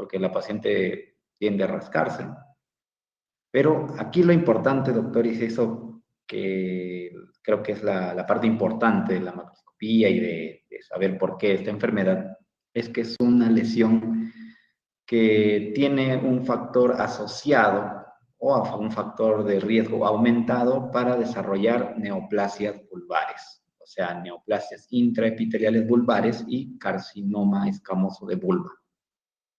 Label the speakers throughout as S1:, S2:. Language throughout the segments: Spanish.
S1: porque la paciente tiende a rascarse. Pero aquí lo importante, doctor, es eso que creo que es la parte importante de la macroscopía y de saber por qué esta enfermedad, es que es una lesión que tiene un factor asociado o un factor de riesgo aumentado para desarrollar neoplasias vulvares, o sea, neoplasias intraepiteliales vulvares y carcinoma escamoso de vulva.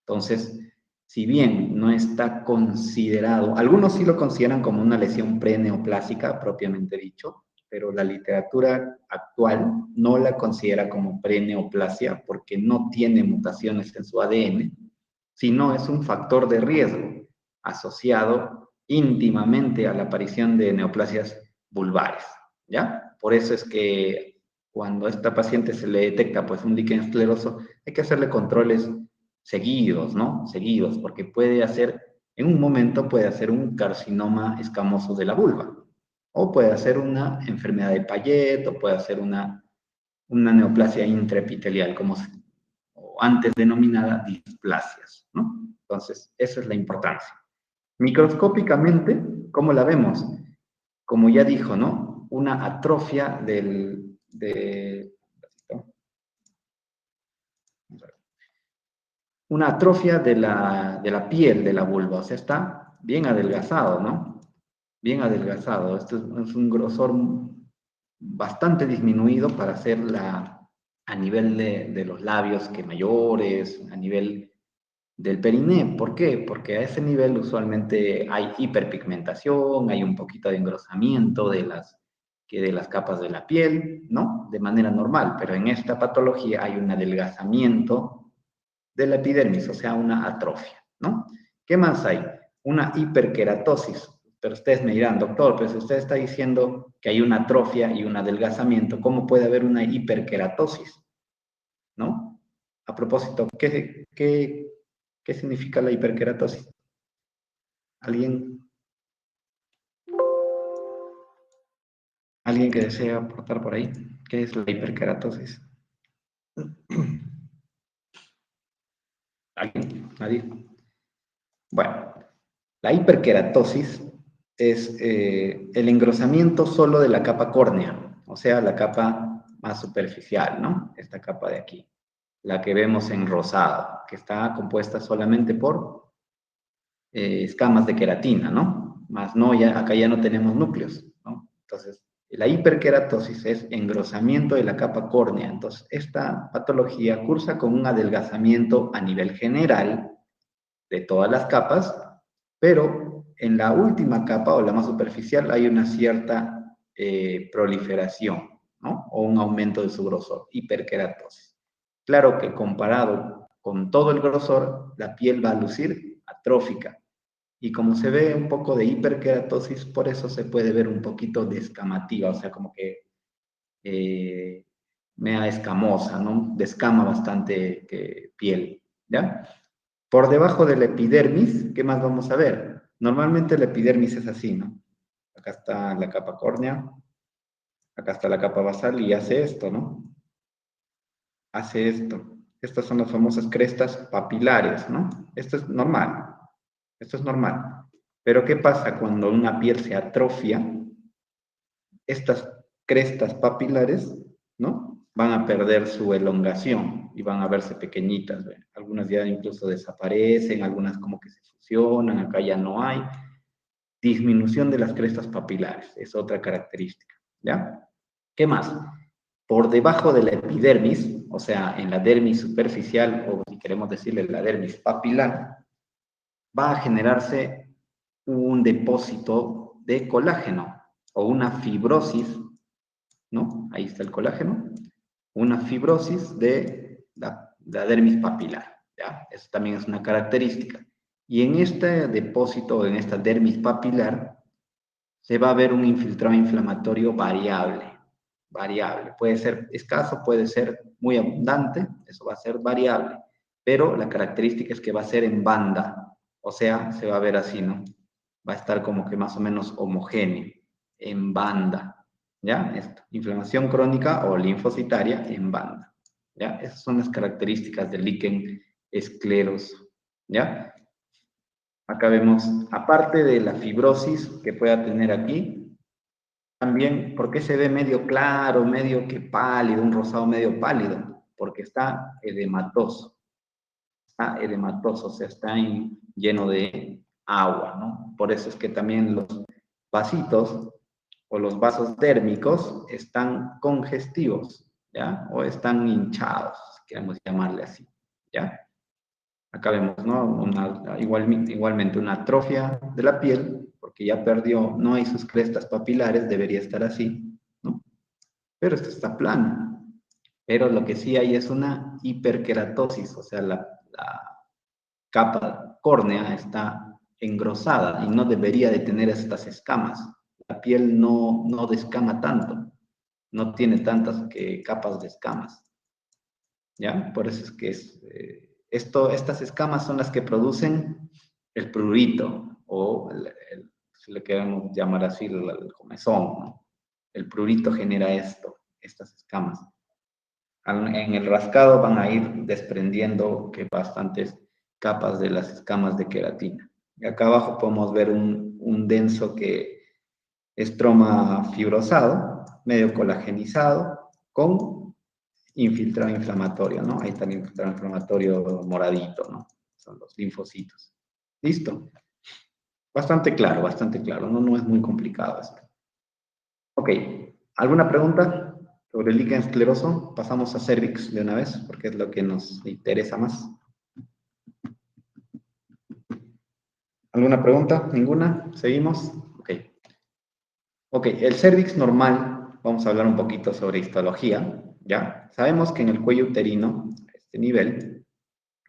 S1: Entonces, si bien no está considerado, algunos sí lo consideran como una lesión preneoplásica, propiamente dicho, pero la literatura actual no la considera como preneoplasia porque no tiene mutaciones en su ADN, sino es un factor de riesgo asociado íntimamente a la aparición de neoplasias vulvares, ¿ya? Por eso es que cuando a esta paciente se le detecta pues un líquen escleroso, hay que hacerle controles seguidos, ¿no? Seguidos, porque puede hacer, en un momento puede hacer un carcinoma escamoso de la vulva, o puede hacer una enfermedad de Payet, o puede hacer una neoplasia intraepitelial, como o antes denominada displasias, ¿no? Entonces, esa es la importancia. Microscópicamente, ¿cómo la vemos? Como ya dijo, ¿no? Una atrofia una atrofia de la piel de la vulva, o sea, está bien adelgazado, ¿no? Bien adelgazado. Esto es un grosor bastante disminuido para hacer a nivel de los labios que mayores, a nivel del periné. ¿Por qué? Porque a ese nivel usualmente hay hiperpigmentación, hay un poquito de engrosamiento de las capas de la piel, ¿no? De manera normal, pero en esta patología hay un adelgazamiento de la epidermis, o sea, una atrofia, ¿no? ¿Qué más hay? Una hiperkeratosis. Pero ustedes me dirán, doctor, pues usted está diciendo que hay una atrofia y un adelgazamiento, ¿cómo puede haber una hiperkeratosis? ¿No? A propósito, ¿qué significa la hiperkeratosis? ¿Alguien, ¿Alguien que desea aportar por ahí? ¿Qué es la hiperkeratosis? ¿Alguien? ¿Nadie? Bueno, la hiperkeratosis es el engrosamiento solo de la capa córnea, o sea, la capa más superficial, ¿no? Esta capa de aquí, la que vemos en rosado, que está compuesta solamente por escamas de queratina, ¿no? Más no, acá ya no tenemos núcleos, ¿no? Entonces, la hiperkeratosis es engrosamiento de la capa córnea. Entonces, esta patología cursa con un adelgazamiento a nivel general de todas las capas, pero en la última capa o la más superficial hay una cierta proliferación, ¿no? O un aumento de su grosor, hiperkeratosis. Claro que comparado con todo el grosor, la piel va a lucir atrófica. Y como se ve un poco de hiperkeratosis, por eso se puede ver un poquito descamativa, o sea, como que mea escamosa, ¿no? Descama bastante piel, ¿ya? Por debajo de la epidermis, ¿qué más vamos a ver? Normalmente la epidermis es así, ¿no? Acá está la capa córnea, acá está la capa basal y hace esto, ¿no? Hace esto. Estas son las famosas crestas papilares, ¿no? Esto es normal. Esto es normal. Pero ¿qué pasa cuando una piel se atrofia? Estas crestas papilares, ¿no? Van a perder su elongación y van a verse pequeñitas. ¿Ve? Algunas ya incluso desaparecen, algunas como que se fusionan, acá ya no hay. Disminución de las crestas papilares es otra característica, ¿ya? ¿Qué más? Por debajo de la epidermis, o sea, en la dermis superficial, o si queremos decirle la dermis papilar, va a generarse un depósito de colágeno o una fibrosis, ¿no? Ahí está el colágeno, una fibrosis de la dermis papilar, ¿ya? Eso también es una característica. Y en este depósito, en esta dermis papilar, se va a ver un infiltrado inflamatorio variable, variable. Puede ser escaso, puede ser muy abundante, eso va a ser variable, pero la característica es que va a ser en banda, o sea, se va a ver así, ¿no? Va a estar como que más o menos homogéneo, en banda, ¿ya? Esto, inflamación crónica o linfocitaria en banda, ¿ya? Esas son las características del líquen escleroso, ¿ya? Acá vemos, aparte de la fibrosis que pueda tener aquí, también, ¿por qué se ve medio claro, medio que pálido, un rosado medio pálido? Porque está edematoso. Está edematoso, o sea, está lleno de agua, ¿no? Por eso es que también los vasitos o los vasos térmicos están congestivos, ¿ya? O están hinchados, si queremos llamarle así, ¿ya? Acá vemos, ¿no? Igualmente una atrofia de la piel, porque ya perdió, no hay sus crestas papilares, debería estar así, ¿no? Pero esto está plano. Pero lo que sí hay es una hiperkeratosis, o sea, la capa córnea está engrosada y no debería de tener estas escamas. La piel no descama tanto, no tiene tantas capas de escamas, ¿ya? Por eso es que estas escamas son las que producen el prurito, o si le queremos llamar así, el comezón, ¿no? El prurito genera estas escamas. En el rascado van a ir desprendiendo bastantes capas de las escamas de queratina. Y acá abajo podemos ver un denso estroma fibrosado, medio colagenizado, con infiltrado inflamatorio, ¿no? Ahí está el infiltrado inflamatorio moradito, ¿no? Son los linfocitos. ¿Listo? Bastante claro, ¿no? No es muy complicado esto. Ok, ¿alguna pregunta sobre el líquen escleroso? Pasamos a cervix de una vez, porque es lo que nos interesa más. ¿Alguna pregunta? ¿Ninguna? ¿Seguimos? Ok. Ok, el cervix normal, vamos a hablar un poquito sobre histología, ¿ya? Sabemos que en el cuello uterino, a este nivel,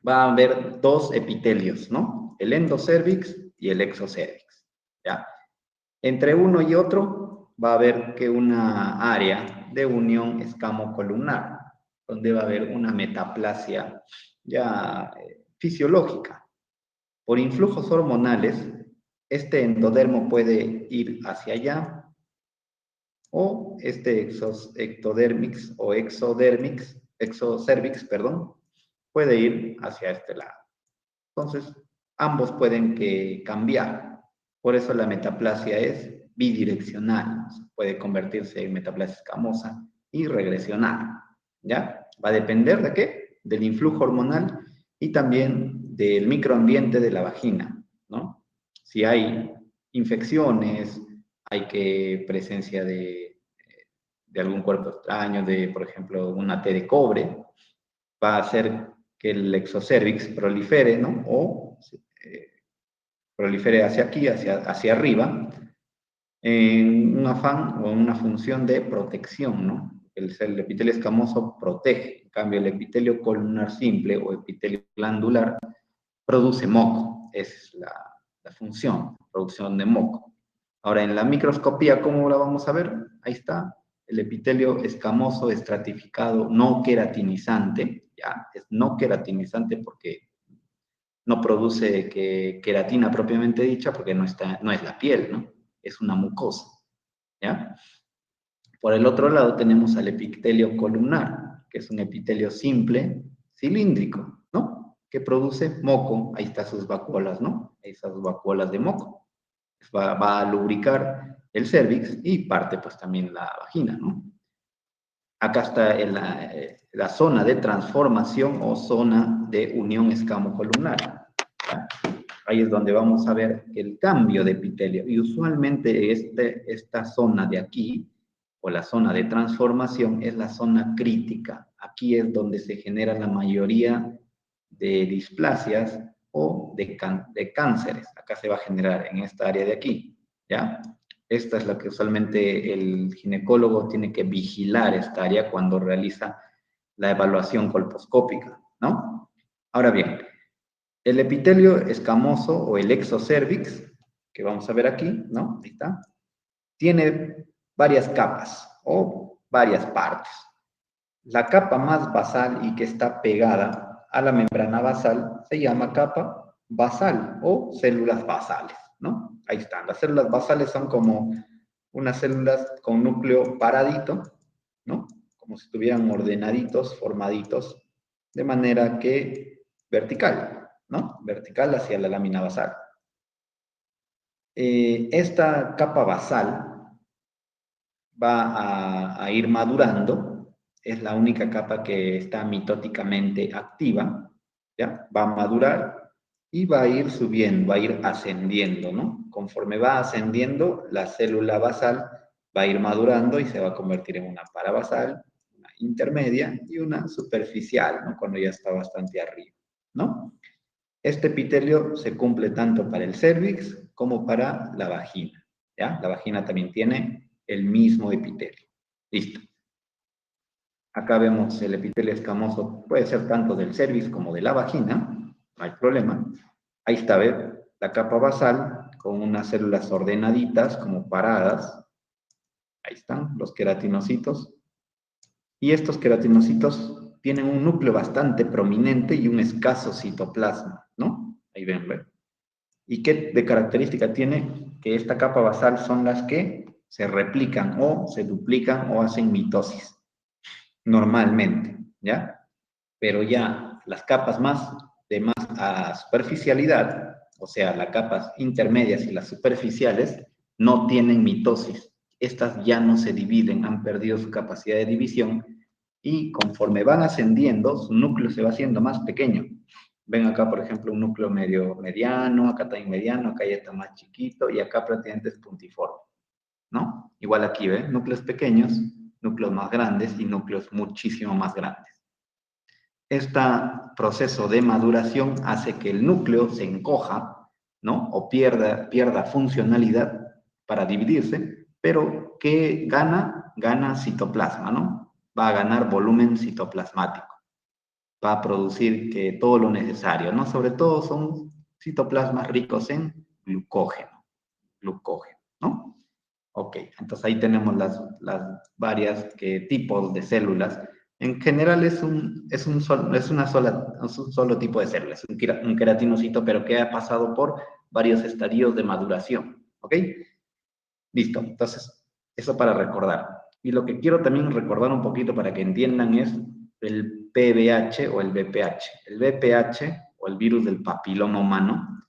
S1: va a haber dos epitelios, ¿no? El endocervix y el exocervix, ¿ya? Entre uno y otro va a haber que una área de unión escamocolumnar, donde va a haber una metaplasia ya fisiológica. Por influjos hormonales, este endodermo puede ir hacia allá o este ectodermix o exocervix, perdón, puede ir hacia este lado. Entonces, ambos pueden cambiar. Por eso la metaplasia es bidireccional. Puede convertirse en metaplasia escamosa y regresional. ¿Ya? Va a depender de qué? Del influjo hormonal y también del microambiente de la vagina, ¿no? Si hay infecciones, hay presencia de algún cuerpo extraño, por ejemplo, una T de cobre, va a hacer que el exocervix prolifere, ¿no? O prolifere hacia aquí, hacia arriba, en un afán o en una función de protección, ¿no? El epitelio escamoso protege, en cambio el epitelio columnar simple o epitelio glandular produce moco, esa es la función, producción de moco. Ahora, en la microscopía, ¿cómo la vamos a ver? Ahí está, el epitelio escamoso estratificado no queratinizante, ya, es no queratinizante porque no produce queratina propiamente dicha, porque no es la piel, ¿no? Es una mucosa, ¿ya? Por el otro lado tenemos al epitelio columnar, que es un epitelio simple, cilíndrico, ¿no? Que produce moco, ahí están sus vacuolas, ¿no? Esas vacuolas de moco. Va a lubricar el cervix y parte pues también la vagina, ¿no? Acá está la zona de transformación o zona de unión escamocolumnar. ¿Ya? Ahí es donde vamos a ver el cambio de epitelio. Y usualmente esta zona de aquí, o la zona de transformación, es la zona crítica. Aquí es donde se genera la mayoría de displasias o de cánceres. Acá se va a generar en esta área de aquí, ¿ya? Esta es la que usualmente el ginecólogo tiene que vigilar esta área cuando realiza la evaluación colposcópica, ¿no? Ahora bien, el epitelio escamoso o el exocervix, que vamos a ver aquí, ¿no? Ahí está, tiene varias capas o varias partes. La capa más basal y que está pegada a la membrana basal se llama capa basal o células basales, ¿no? Ahí están. Las células basales son como unas células con núcleo paradito, ¿no? Como si estuvieran ordenaditos, formaditos, de manera que vertical, ¿no? vertical hacia la lámina basal. Esta capa basal va a ir madurando, es la única capa que está mitóticamente activa, ¿ya? Va a madurar y va a ir subiendo, va a ir ascendiendo, ¿no? Conforme va ascendiendo, la célula basal va a ir madurando y se va a convertir en una parabasal, una intermedia y una superficial, ¿no? Cuando ya está bastante arriba, ¿no? Este epitelio se cumple tanto para el cérvix como para la vagina, ¿ya? La vagina también tiene el mismo epitelio. Listo. Acá vemos el epitelio escamoso, puede ser tanto del cérvix como de la vagina, no hay problema. Ahí está, ¿ves? La capa basal con unas células ordenaditas como paradas. Ahí están los queratinocitos. Y estos queratinocitos tienen un núcleo bastante prominente y un escaso citoplasma, ¿no? Ahí ven, ¿ven? ¿Y qué de característica tiene? Que esta capa basal son las que se replican o se duplican o hacen mitosis, normalmente, ¿ya? Pero ya las capas de más a superficialidad, o sea, las capas intermedias y las superficiales, no tienen mitosis. Estas ya no se dividen, han perdido su capacidad de división y conforme van ascendiendo, su núcleo se va haciendo más pequeño. Ven acá, por ejemplo, un núcleo mediano, acá también mediano, acá ya está más chiquito y acá prácticamente es puntiforme, ¿no? Igual aquí, ¿ven? Núcleos pequeños, núcleos más grandes y núcleos muchísimo más grandes. Este proceso de maduración hace que el núcleo se encoja, ¿no? O pierda funcionalidad para dividirse, pero ¿qué gana? Gana citoplasma, ¿no? Va a ganar volumen citoplasmático. Va a producir todo lo necesario, ¿no? Sobre todo son citoplasmas ricos en glucógeno, ¿no? Ok, entonces ahí tenemos las varias tipos de células. En general es un solo tipo de células, un queratinocito, pero que ha pasado por varios estadios de maduración. ¿Ok? Listo, entonces, eso para recordar. Y lo que quiero también recordar un poquito para que entiendan es el PBH o el VPH. El VPH o el virus del papiloma humano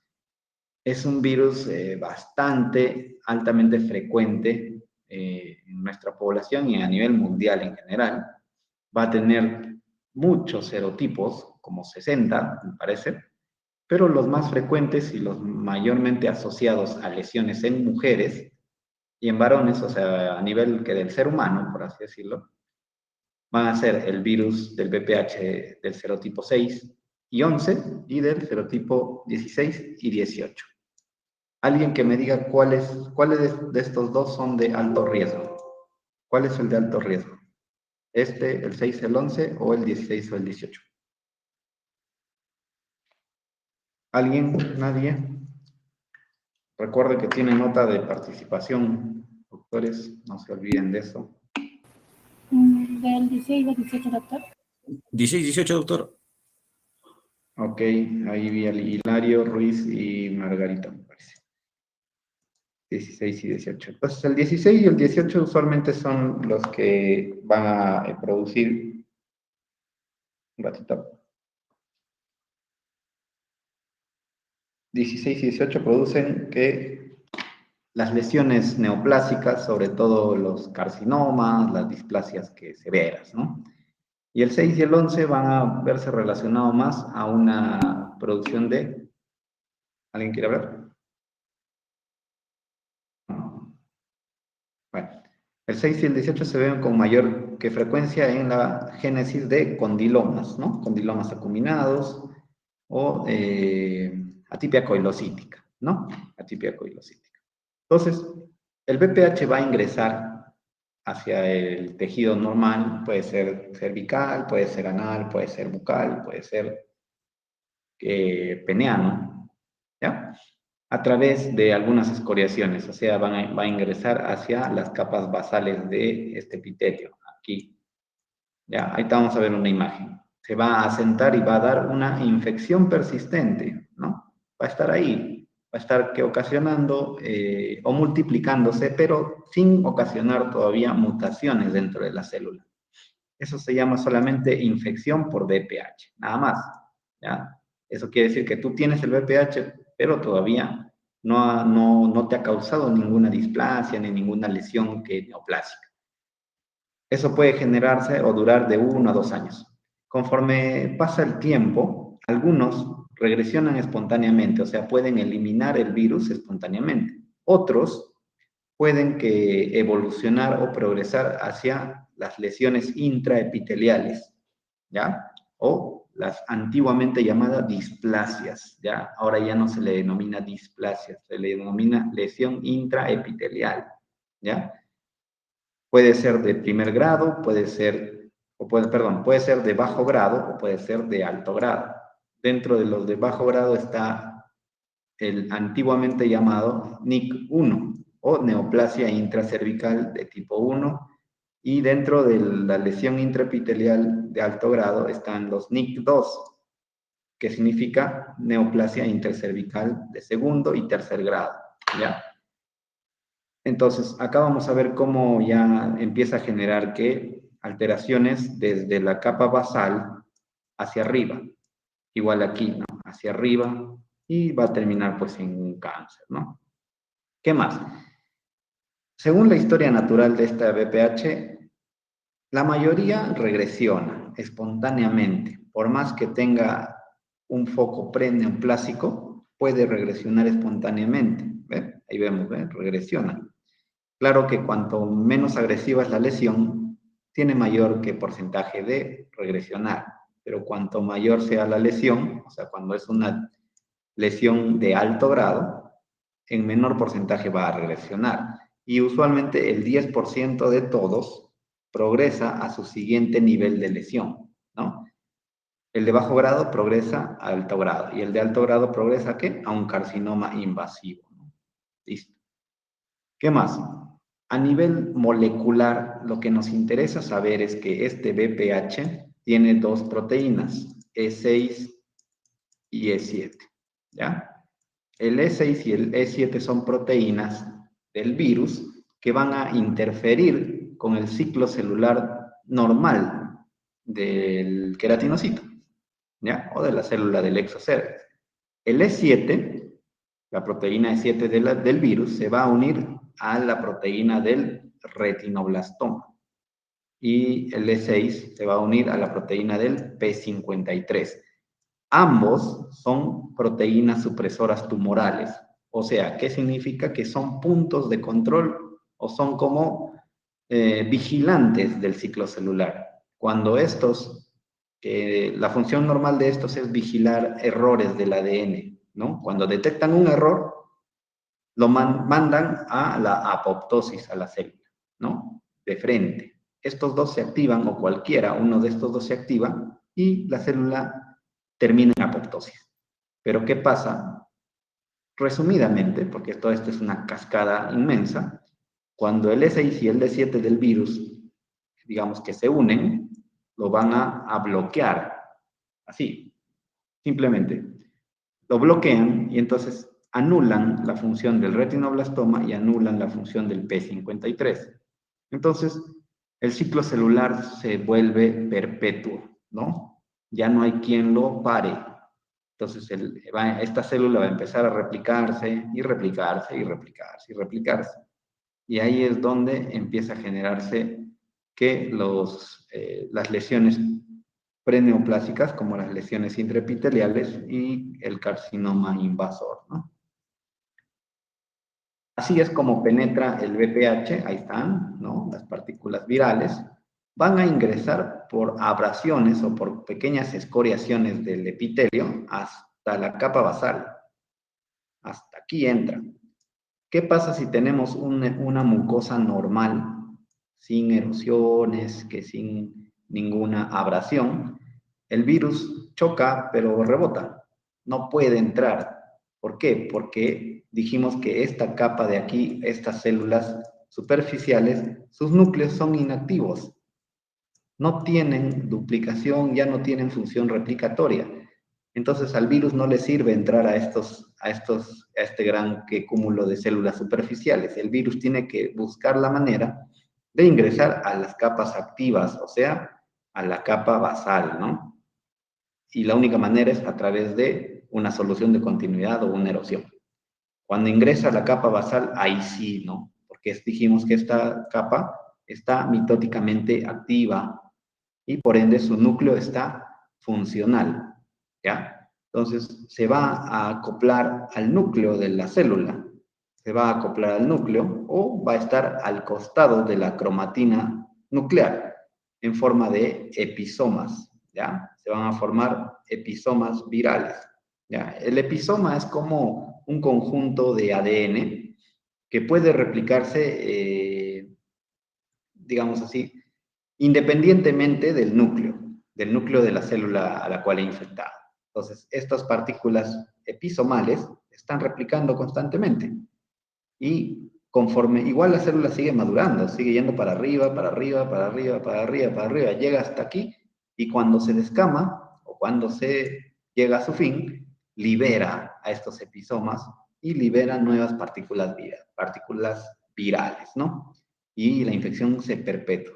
S1: es un virus bastante altamente frecuente en nuestra población y a nivel mundial en general. Va a tener muchos serotipos, como 60, me parece, pero los más frecuentes y los mayormente asociados a lesiones en mujeres y en varones, o sea, a nivel que del ser humano, por así decirlo, van a ser el virus del VPH del serotipo 6 y 11 y del serotipo 16 y 18. Alguien que me diga cuáles de estos dos son de alto riesgo. ¿Cuál es el de alto riesgo? ¿El 6, el 11 o el 16 o el 18? ¿Alguien? ¿Nadie? Recuerde que tiene nota de participación, doctores, no se olviden de eso.
S2: Del 16 al 18, doctor.
S3: 16, 18, doctor.
S1: Ok, ahí vi a Hilario, Ruiz y Margarita, me parece. 16 y 18. Entonces, el 16 y el 18 usualmente son los que van a producir... Un ratito. 16 y 18 producen que las lesiones neoplásicas, sobre todo los carcinomas, las displasias severas, ¿no? Y el 6 y el 11 van a verse relacionados más a una producción de... ¿Alguien quiere hablar? Bueno, el 6 y el 18 se ven con mayor frecuencia en la génesis de condilomas, ¿no? Condilomas acuminados o atipia coilocítica, ¿no? Atipia coilocítica. Entonces, el VPH va a ingresar hacia el tejido normal, puede ser cervical, puede ser anal, puede ser bucal, puede ser peneano, ¿ya? A través de algunas escoriaciones, o sea, va a ingresar hacia las capas basales de este epitelio, aquí. Ya, ahí vamos a ver una imagen. Se va a asentar y va a dar una infección persistente, ¿no? Va a estar ahí, va a estar ocasionando o multiplicándose, pero sin ocasionar todavía mutaciones dentro de la célula. Eso se llama solamente infección por VPH, nada más, ¿ya? Eso quiere decir que tú tienes el VPH, pero todavía no te ha causado ninguna displasia ni ninguna lesión neoplásica. Eso puede generarse o durar de 1 a 2 años. Conforme pasa el tiempo, algunos regresionan espontáneamente, o sea, pueden eliminar el virus espontáneamente. Otros pueden que evolucionar o progresar hacia las lesiones intraepiteliales, ¿ya? O las antiguamente llamadas displasias, ¿ya? Ahora ya no se le denomina displasia, se le denomina lesión intraepitelial, ¿ya? Puede ser de primer grado, puede ser de bajo grado o puede ser de alto grado. Dentro de los de bajo grado está el antiguamente llamado NIC1 o neoplasia intracervical de tipo 1, y dentro de la lesión intraepitelial de alto grado están los NIC2, que significa neoplasia intercervical de segundo y tercer grado, ¿ya? Entonces, acá vamos a ver cómo ya empieza a generar alteraciones desde la capa basal hacia arriba. Igual aquí, ¿no? Hacia arriba, y va a terminar pues en un cáncer, ¿no? ¿Qué más? Según la historia natural de esta VPH, la mayoría regresiona espontáneamente. Por más que tenga un foco preneoplásico, puede regresionar espontáneamente. ¿Ve? Ahí vemos, ¿ve? Regresiona. Claro que cuanto menos agresiva es la lesión, tiene mayor porcentaje de regresionar. Pero cuanto mayor sea la lesión, o sea, cuando es una lesión de alto grado, en menor porcentaje va a regresionar. Y usualmente el 10% de todos progresa a su siguiente nivel de lesión, ¿no? El de bajo grado progresa a alto grado, y el de alto grado progresa ¿a qué? A un carcinoma invasivo, ¿no? Listo. ¿Qué más? A nivel molecular, lo que nos interesa saber es que este VPH tiene dos proteínas, E6 y E7, ¿ya? El E6 y el E7 son proteínas del virus que van a interferir con el ciclo celular normal del queratinocito, ¿ya? O de la célula del exocervix. El E7, la proteína E7 del virus, se va a unir a la proteína del retinoblastoma. Y el E6 se va a unir a la proteína del P53. Ambos son proteínas supresoras tumorales. O sea, ¿qué significa? Que son puntos de control o son como vigilantes del ciclo celular. Cuando la función normal de estos es vigilar errores del ADN, ¿no? Cuando detectan un error, lo mandan a la apoptosis, a la célula, ¿no? De frente. Estos dos se activan, o uno de estos dos se activa, y la célula termina en apoptosis. Pero ¿qué pasa? Resumidamente, porque todo esto es una cascada inmensa, cuando el E6 y el E7 del virus, digamos que se unen, lo van a bloquear. Así, simplemente. Lo bloquean y entonces anulan la función del retinoblastoma y anulan la función del P53. Entonces, el ciclo celular se vuelve perpetuo, ¿no? Ya no hay quien lo pare. Entonces, esta célula va a empezar a replicarse y replicarse y replicarse y replicarse. Y ahí es donde empieza a generarse las lesiones preneoplásicas, como las lesiones intraepiteliales y el carcinoma invasor, ¿no? Así es como penetra el VPH, ahí están, ¿no? Las partículas virales van a ingresar por abrasiones o por pequeñas escoriaciones del epitelio hasta la capa basal. Hasta aquí entra. ¿Qué pasa si tenemos una mucosa normal, sin erosiones, sin ninguna abrasión? El virus choca, pero rebota. No puede entrar. ¿Por qué? Porque dijimos que esta capa de aquí, estas células superficiales, sus núcleos son inactivos. No tienen duplicación, ya no tienen función replicatoria. Entonces al virus no le sirve entrar a este gran cúmulo de células superficiales. El virus tiene que buscar la manera de ingresar a las capas activas, o sea, a la capa basal, ¿no? y la única manera es a través de una solución de continuidad o una erosión. Cuando ingresa a la capa basal, ahí sí, ¿no? Porque dijimos que esta capa está mitóticamente activa y por ende su núcleo está funcional, ¿ya? Entonces se va a acoplar al núcleo de la célula, se va a acoplar al núcleo o va a estar al costado de la cromatina nuclear en forma de episomas, ¿ya? Se van a formar episomas virales, ¿ya? El episoma es como un conjunto de ADN que puede replicarse, digamos así, independientemente del núcleo de la célula a la cual he infectado. Entonces, estas partículas episomales están replicando constantemente y conforme, igual la célula sigue madurando, sigue yendo para arriba, para arriba, para arriba, para arriba, para arriba, llega hasta aquí y cuando se descama o cuando se llega a su fin, libera a estos episomas y libera nuevas partículas virales, ¿no? Y la infección se perpetúa.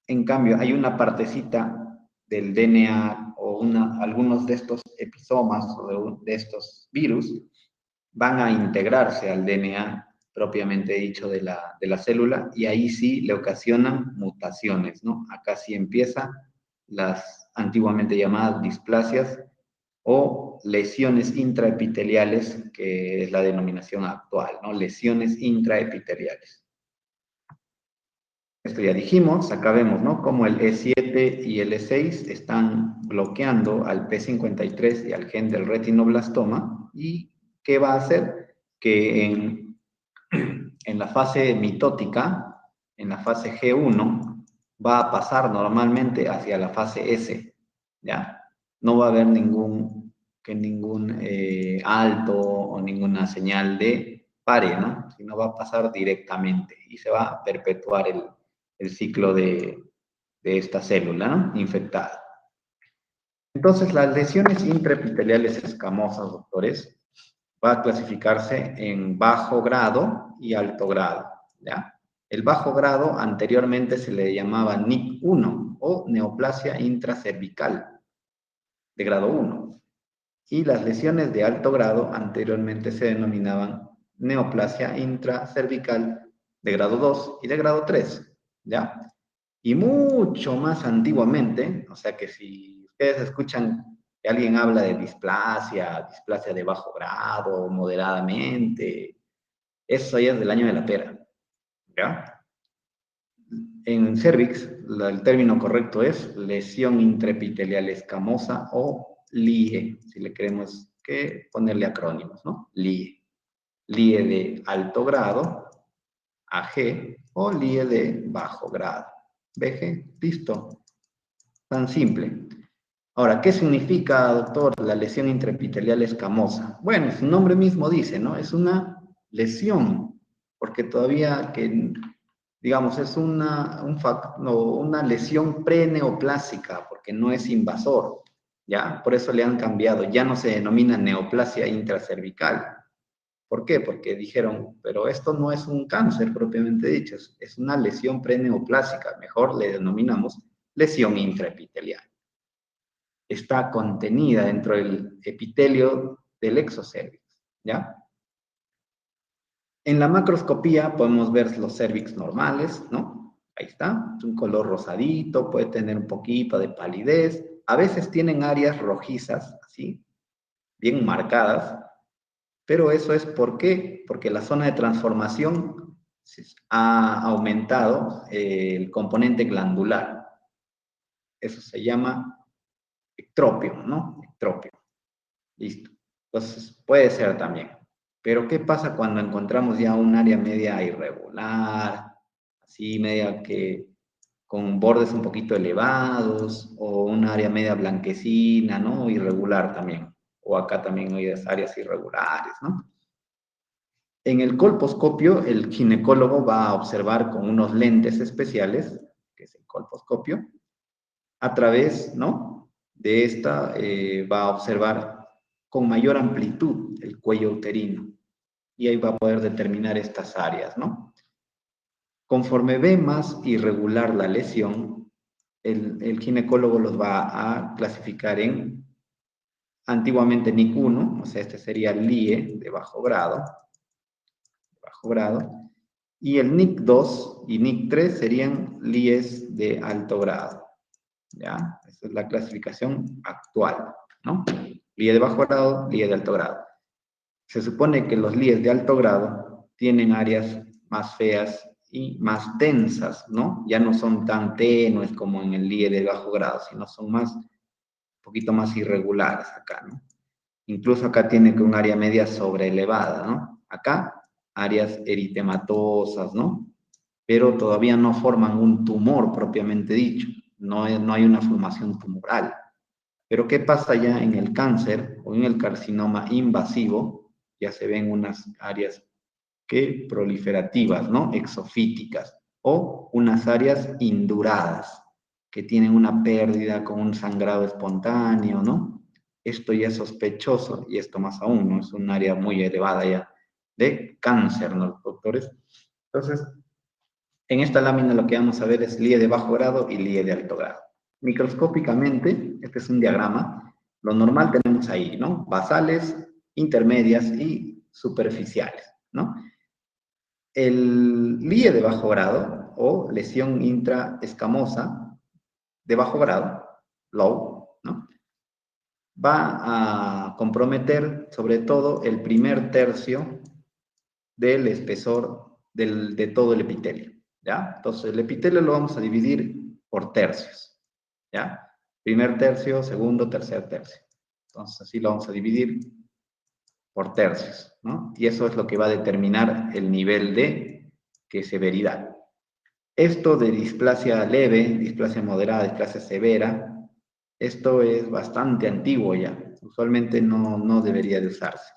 S1: En cambio, hay una partecita del DNA o algunos de estos episomas o de estos virus van a integrarse al DNA propiamente dicho de la célula y ahí sí le ocasionan mutaciones, ¿no? Acá sí empiezan las antiguamente llamadas displasias o lesiones intraepiteliales, que es la denominación actual, ¿no? Lesiones intraepiteliales. Esto ya dijimos, acá vemos, ¿no? Como el E7 y el E6 están bloqueando al P53 y al gen del retinoblastoma. ¿Y qué va a hacer? Que en la fase mitótica, en la fase G1, va a pasar normalmente hacia la fase S, ¿ya? No va a haber ningún alto o ninguna señal de pare, ¿no? Sino va a pasar directamente y se va a perpetuar el ciclo de esta célula, ¿no? Infectada. Entonces, las lesiones intraepiteliales escamosas, doctores, va a clasificarse en bajo grado y alto grado, ¿ya? El bajo grado anteriormente se le llamaba NIC1 o neoplasia intracervical de grado 1. Y las lesiones de alto grado anteriormente se denominaban neoplasia intracervical de grado 2 y de grado 3, ¿ya? Y mucho más antiguamente, o sea que si ustedes escuchan que alguien habla de displasia de bajo grado, moderadamente, eso ya es del año de la pera, ¿ya? En cervix, el término correcto es lesión intraepitelial escamosa o LIE, si le queremos que ponerle acrónimos, ¿no? LIE. LIE de alto grado, AG, o LIE de bajo grado, BG, listo. Tan simple. Ahora, ¿qué significa, doctor, la lesión intraepitelial escamosa? Bueno, su nombre mismo dice, ¿no? Es una lesión, porque todavía que, digamos, es una lesión preneoplásica, porque no es invasor, ¿ya? Por eso le han cambiado, ya no se denomina neoplasia intracervical. ¿Por qué? Porque dijeron, pero esto no es un cáncer propiamente dicho, es una lesión preneoplásica, mejor le denominamos lesión intraepitelial. Está contenida dentro del epitelio del exocérvix, ¿ya? En la macroscopía podemos ver los cérvix normales, ¿no? Ahí está, es un color rosadito, puede tener un poquito de palidez, a veces tienen áreas rojizas, así, bien marcadas, pero eso es ¿por qué? Porque la zona de transformación ha aumentado el componente glandular. Eso se llama ectropio, ¿no? Ectropio. Listo. Entonces, puede ser también. Pero, ¿qué pasa cuando encontramos ya un área media irregular, así media que con bordes un poquito elevados, o un área media blanquecina, ¿no? Irregular también. O acá también hay áreas irregulares, ¿no? En el colposcopio, el ginecólogo va a observar con unos lentes especiales, que es el colposcopio, a través, ¿no? De esta va a observar con mayor amplitud el cuello uterino y ahí va a poder determinar estas áreas, ¿no? Conforme ve más irregular la lesión, el ginecólogo los va a clasificar en, antiguamente NIC1, o sea, este sería LIE de bajo grado, y el NIC2 y NIC3 serían LIEs de alto grado, ¿ya? Esa es la clasificación actual, ¿no? LIE de bajo grado, LIE de alto grado. Se supone que los LIEs de alto grado tienen áreas más feas y más densas, ¿no? Ya no son tan tenues como en el LIE de bajo grado, sino son más, un poquito más irregulares acá, ¿no? Incluso acá tiene que un área media sobreelevada, ¿no? Acá, áreas eritematosas, ¿no? Pero todavía no forman un tumor propiamente dicho, no hay una formación tumoral. Pero ¿qué pasa ya en el cáncer o en el carcinoma invasivo? Ya se ven unas áreas que proliferativas, ¿no? Exofíticas, o unas áreas induradas, que tienen una pérdida con un sangrado espontáneo, ¿no? Esto ya es sospechoso, y esto más aún, ¿no? Es un área muy elevada ya de cáncer, ¿no, doctores? Entonces, en esta lámina lo que vamos a ver es LIE de bajo grado y LIE de alto grado. Microscópicamente, este es un diagrama, lo normal tenemos ahí, ¿no? Basales, intermedias y superficiales, ¿no? El LIE de bajo grado o lesión intraescamosa de bajo grado, low, ¿no? Va a comprometer sobre todo el primer tercio del espesor de todo el epitelio, ¿ya? Entonces el epitelio lo vamos a dividir por tercios, ¿ya? Primer tercio, segundo, tercer tercio. Entonces así lo vamos a dividir por tercios, ¿no? Y eso es lo que va a determinar el nivel de severidad. Esto de displasia leve, displasia moderada, displasia severa, esto es bastante antiguo ya. Usualmente no debería de usarse,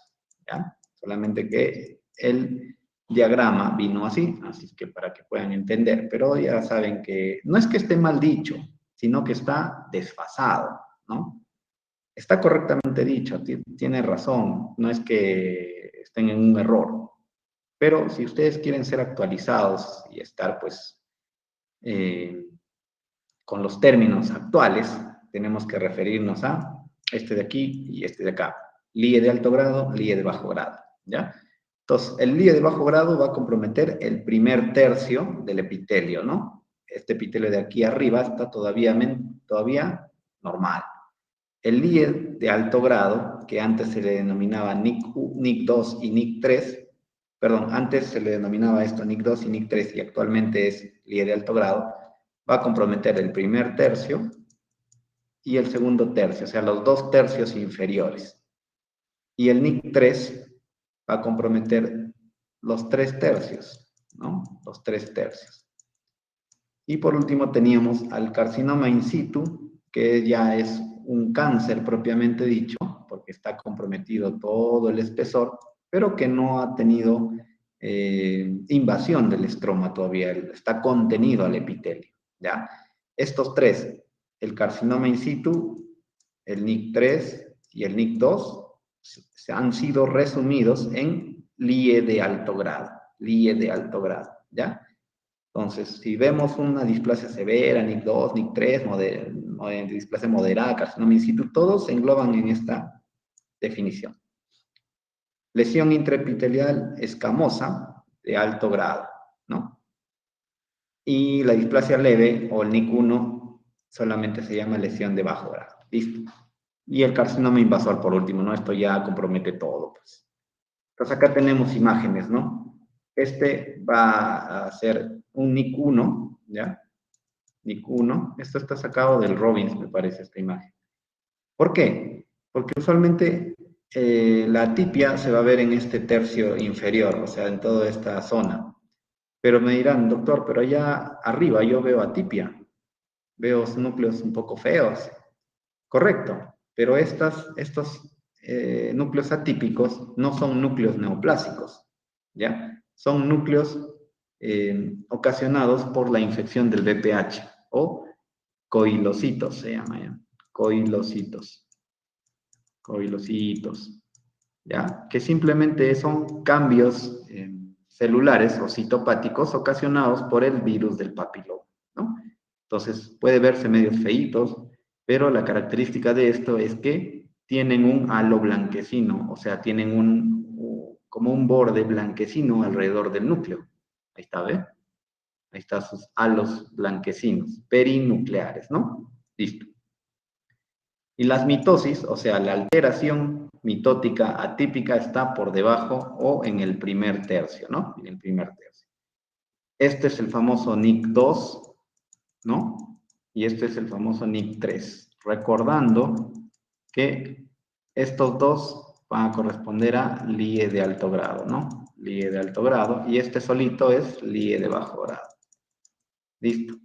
S1: ¿ya? Solamente que el diagrama vino así que para que puedan entender. Pero ya saben que no es que esté mal dicho, sino que está desfasado, ¿no? Está correctamente dicho, tiene razón, no es que estén en un error. Pero si ustedes quieren ser actualizados y estar, pues, con los términos actuales, tenemos que referirnos a este de aquí y este de acá. LIE de alto grado, LIE de bajo grado, ¿ya? Entonces, el LIE de bajo grado va a comprometer el primer tercio del epitelio, ¿no? Este epitelio de aquí arriba está todavía normal. El LIE de alto grado, que antes se le denominaba NIC2 y NIC3, perdón, antes se le denominaba esto NIC2 y NIC3 y actualmente es LIE de alto grado, va a comprometer el primer tercio y el segundo tercio, o sea, los dos tercios inferiores. Y el NIC3 va a comprometer los tres tercios, ¿no? Los tres tercios. Y por último teníamos al carcinoma in situ, que ya es un cáncer propiamente dicho, porque está comprometido todo el espesor, pero que no ha tenido invasión del estroma todavía, está contenido al epitelio, ¿ya? Estos tres, el carcinoma in situ, el NIC3 y el NIC2, se han sido resumidos en LIE de alto grado, ¿ya? Entonces, si vemos una displasia severa, NIC2, NIC3, displasia moderada, carcinoma in situ, todos se engloban en esta definición. Lesión intraepitelial escamosa de alto grado, ¿no? Y la displasia leve, o el NIC1, solamente se llama lesión de bajo grado. Listo. Y el carcinoma invasor, por último, ¿no? Esto ya compromete todo, pues. Entonces, acá tenemos imágenes, ¿no? Este va a ser un NIC1, ¿ya? NIC1. Esto está sacado del Robbins, me parece, esta imagen. ¿Por qué? Porque usualmente la atipia se va a ver en este tercio inferior, o sea, en toda esta zona. Pero me dirán, doctor, pero allá arriba yo veo atipia, veo núcleos un poco feos. Correcto, pero estos núcleos atípicos no son núcleos neoplásicos, ¿ya? Son núcleos ocasionados por la infección del VPH o coilocitos, se llama ya, coilocitos, ¿ya? Que simplemente son cambios celulares o citopáticos ocasionados por el virus del papiloma, ¿no? Entonces, puede verse medio feitos, pero la característica de esto es que tienen un halo blanquecino, o sea, tienen como un borde blanquecino alrededor del núcleo. Ahí está, ¿ve? Ahí están sus halos blanquecinos, perinucleares, ¿no? Listo. Y las mitosis, o sea, la alteración mitótica atípica está por debajo o en el primer tercio, ¿no? En el primer tercio. Este es el famoso NIC2, ¿no? Y este es el famoso NIC3. Recordando que estos dos van a corresponder a LIE de alto grado, ¿no? LIE de alto grado. Y este solito es LIE de bajo grado. Listo.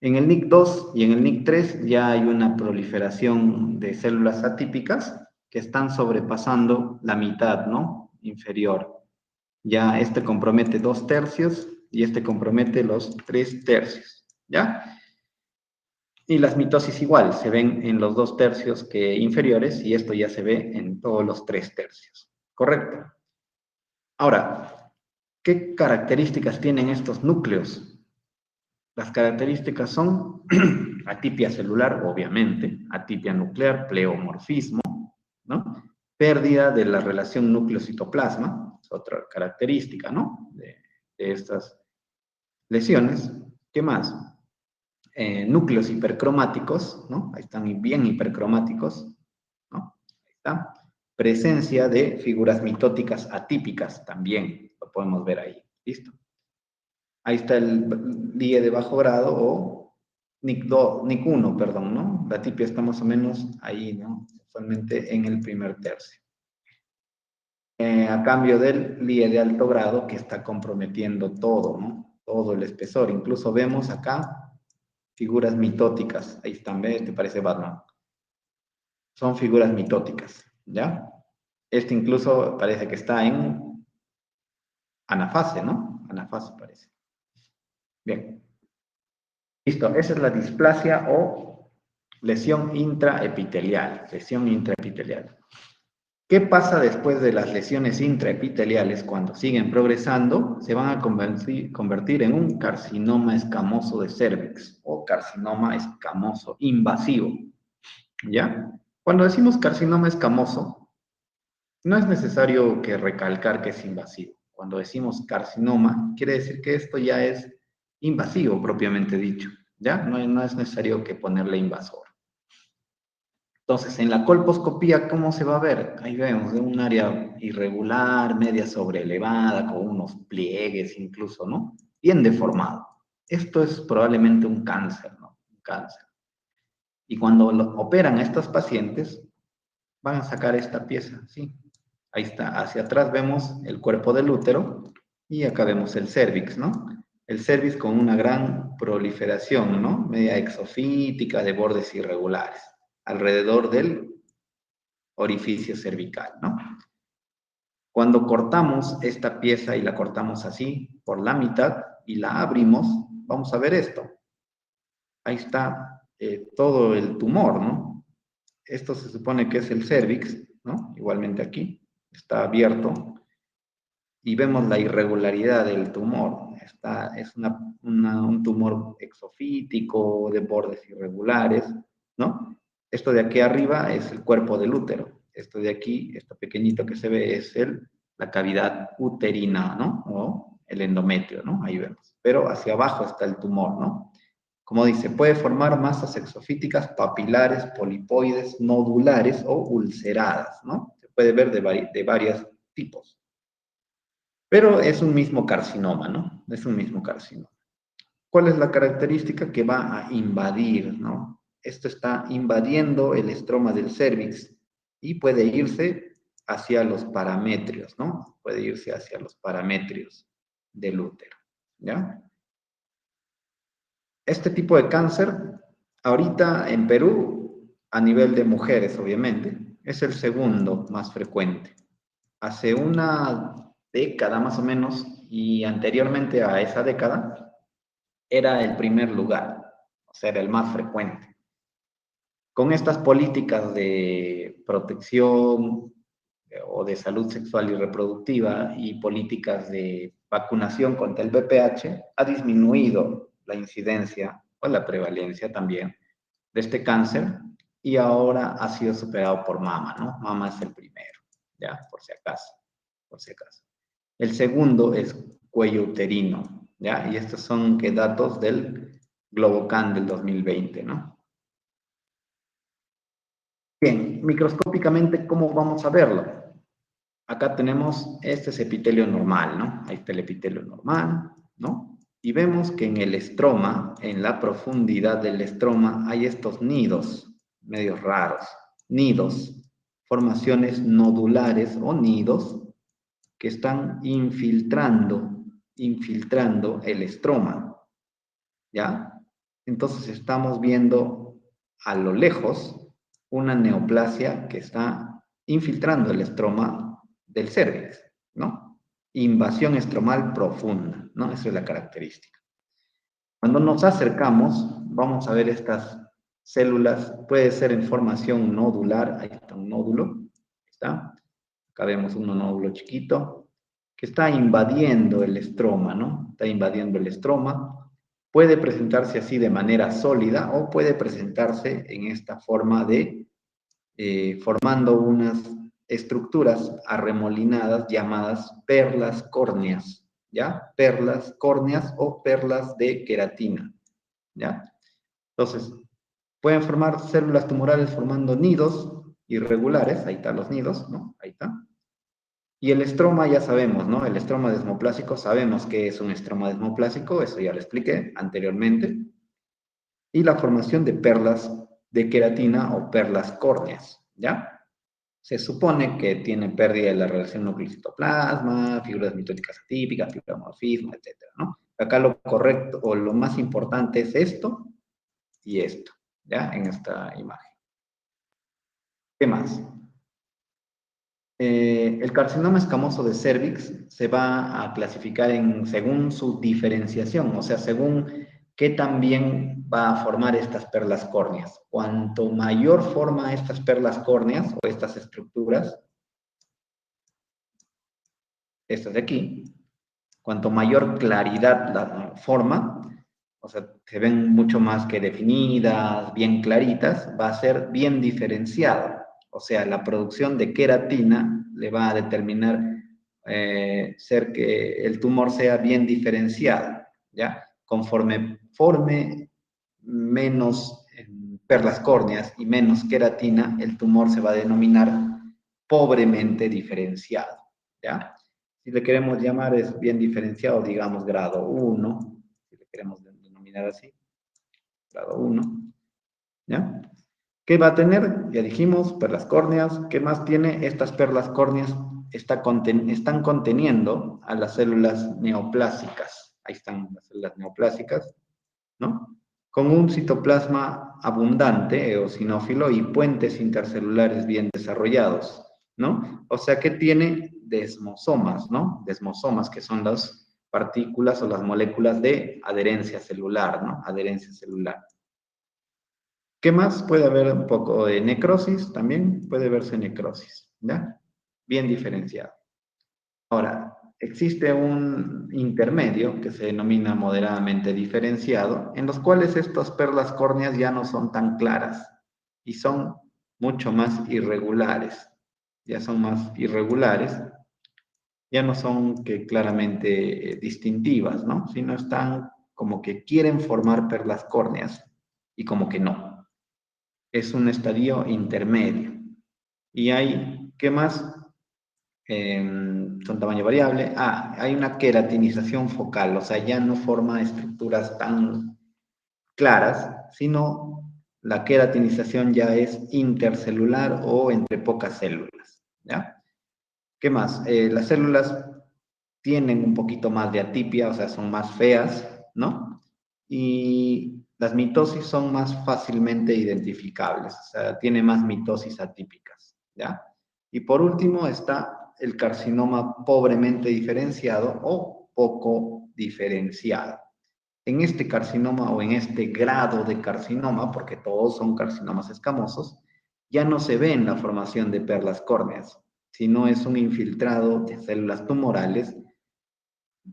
S1: En el NIC2 y en el NIC3 ya hay una proliferación de células atípicas que están sobrepasando la mitad, ¿no? Inferior. Ya este compromete 2/3 y este compromete los 3/3, ¿ya? Y las mitosis igual, se ven en los 2/3 que inferiores y esto ya se ve en todos los 3/3. ¿Correcto? Ahora, ¿qué características tienen estos núcleos? Las características son atipia celular, obviamente, atipia nuclear, pleomorfismo, ¿no? Pérdida de la relación núcleo-citoplasma, es otra característica, ¿no? De estas lesiones. ¿Qué más? Núcleos hipercromáticos, ¿no? Ahí están bien hipercromáticos, ¿no? Ahí está. Presencia de figuras mitóticas atípicas, también lo podemos ver ahí, ¿listo? Ahí está el LIE de bajo grado o NIC1, perdón, ¿no? La atipia está más o menos ahí, ¿no? Usualmente en el primer tercio. A cambio del LIE de alto grado que está comprometiendo todo, ¿no? Todo el espesor. Incluso vemos acá figuras mitóticas. Ahí están, ¿ves? ¿Te parece Batman? Son figuras mitóticas, ¿ya? Este incluso parece que está en anafase, ¿no? Anafase parece. Bien. Listo, esa es la displasia o lesión intraepitelial. Lesión intraepitelial. ¿Qué pasa después de las lesiones intraepiteliales? Cuando siguen progresando, se van a convertir en un carcinoma escamoso de cérvix o carcinoma escamoso invasivo. ¿Ya? Cuando decimos carcinoma escamoso, no es necesario que recalcar que es invasivo. Cuando decimos carcinoma, quiere decir que esto ya es invasivo propiamente dicho. ¿Ya? No es necesario que ponerle invasor. Entonces, en la colposcopía, ¿cómo se va a ver? Ahí vemos de un área irregular, media sobreelevada, con unos pliegues incluso, ¿no? Bien deformado. Esto es probablemente un cáncer, ¿no? Un cáncer. Y cuando operan a estos pacientes, van a sacar esta pieza, ¿sí? Ahí está. Hacia atrás vemos el cuerpo del útero y acá vemos el cérvix, ¿no? El cérvix con una gran proliferación, ¿no? Media exofítica de bordes irregulares alrededor del orificio cervical, ¿no? Cuando cortamos esta pieza y la cortamos así, por la mitad, y la abrimos, vamos a ver esto. Ahí está todo el tumor, ¿no? Esto se supone que es el cérvix, ¿no? Igualmente aquí, está abierto, y vemos la irregularidad del tumor. Es un tumor exofítico, de bordes irregulares, ¿no? Esto de aquí arriba es el cuerpo del útero. Esto de aquí, esto pequeñito que se ve, es la cavidad uterina, ¿no? O el endometrio, ¿no? Ahí vemos. Pero hacia abajo está el tumor, ¿no? Como dice, puede formar masas exofíticas papilares, polipoides, nodulares o ulceradas, ¿no? Se puede ver de varios tipos. Pero es un mismo carcinoma, ¿no? Es un mismo carcinoma. ¿Cuál es la característica que va a invadir, ¿no? Esto está invadiendo el estroma del cérvix y puede irse hacia los parametrios, ¿no? Puede irse hacia los parametrios del útero, ¿ya? Este tipo de cáncer, ahorita en Perú, a nivel de mujeres, obviamente, es el segundo más frecuente. Hace una década más o menos, y anteriormente a esa década, era el primer lugar, o sea, era el más frecuente. Con estas políticas de protección o de salud sexual y reproductiva y políticas de vacunación contra el VPH, ha disminuido la incidencia o la prevalencia también de este cáncer, y ahora ha sido superado por mama, ¿no? Mama es el primero, ya, por si acaso, por si acaso. El segundo es cuello uterino, ¿ya? Y estos son datos del Globocan del 2020, ¿no? Bien, microscópicamente, ¿cómo vamos a verlo? Acá tenemos, este es epitelio normal, ¿no? Ahí está el epitelio normal, ¿no? Y vemos que en el estroma, en la profundidad del estroma, hay estos nidos, medios raros, nidos, formaciones nodulares o nidos que están infiltrando el estroma, ¿ya? Entonces estamos viendo a lo lejos una neoplasia que está infiltrando el estroma del cérvix, ¿no? Invasión estromal profunda, ¿no? Esa es la característica. Cuando nos acercamos, vamos a ver estas células, puede ser en formación nodular, ahí está un nódulo, ¿está? Acá vemos un nódulo chiquito que está invadiendo el estroma, ¿no? Está invadiendo el estroma. Puede presentarse así de manera sólida o puede presentarse en esta forma de formando unas estructuras arremolinadas llamadas perlas córneas, ¿ya? Perlas córneas o perlas de queratina, ¿ya? Entonces, pueden formar células tumorales formando nidos irregulares, ahí están los nidos, ¿no? Ahí está. Y el estroma ya sabemos, ¿no? El estroma desmoplásico, sabemos que es un estroma desmoplásico, eso ya lo expliqué anteriormente. Y la formación de perlas de queratina o perlas córneas, ¿ya? Se supone que tiene pérdida de la relación núcleo-citoplasma, figuras mitóticas atípicas, fibromorfismo, etcétera, ¿no? Acá lo correcto o lo más importante es esto y esto, ¿ya? En esta imagen. ¿Qué más? El carcinoma escamoso de cérvix se va a clasificar según su diferenciación, o sea, según qué también va a formar estas perlas córneas. Cuanto mayor forma estas perlas córneas o estas estructuras, estas de aquí, cuanto mayor claridad la forma, o sea, se ven mucho más que definidas, bien claritas, va a ser bien diferenciado. O sea, la producción de queratina le va a determinar ser que el tumor sea bien diferenciado, ¿ya? Conforme forme menos perlas córneas y menos queratina, el tumor se va a denominar pobremente diferenciado, ¿ya? Si le queremos llamar es bien diferenciado, digamos grado 1, si le queremos denominar así, grado 1, ¿ya? ¿Qué va a tener? Ya dijimos, perlas córneas. ¿Qué más tiene? Estas perlas córneas están conteniendo a las células neoplásicas. Ahí están las células neoplásicas, ¿no? Con un citoplasma abundante, eosinófilo, y puentes intercelulares bien desarrollados, ¿no? O sea que tiene desmosomas, ¿no? Desmosomas, que son las partículas o las moléculas de adherencia celular, ¿no? Adherencia celular. ¿Qué más? Puede haber un poco de necrosis también, puede verse necrosis, ¿ya? Bien diferenciado. Ahora, existe un intermedio que se denomina moderadamente diferenciado, en los cuales estas perlas córneas ya no son tan claras y son mucho más irregulares. Ya son más irregulares, ya no son que claramente distintivas, ¿no? Sino están como que quieren formar perlas córneas y como que no. Es un estadio intermedio. Y hay, ¿qué más? Son tamaño variable. Hay una queratinización focal, o sea, ya no forma estructuras tan claras, sino la queratinización ya es intercelular o entre pocas células, ¿ya? ¿Qué más? Las células tienen un poquito más de atipia, o sea, son más feas, ¿no? Y las mitosis son más fácilmente identificables, o sea, tiene más mitosis atípicas, ¿ya? Y por último está el carcinoma pobremente diferenciado o poco diferenciado. En este carcinoma o en este grado de carcinoma, porque todos son carcinomas escamosos, ya no se ve en la formación de perlas córneas, sino es un infiltrado de células tumorales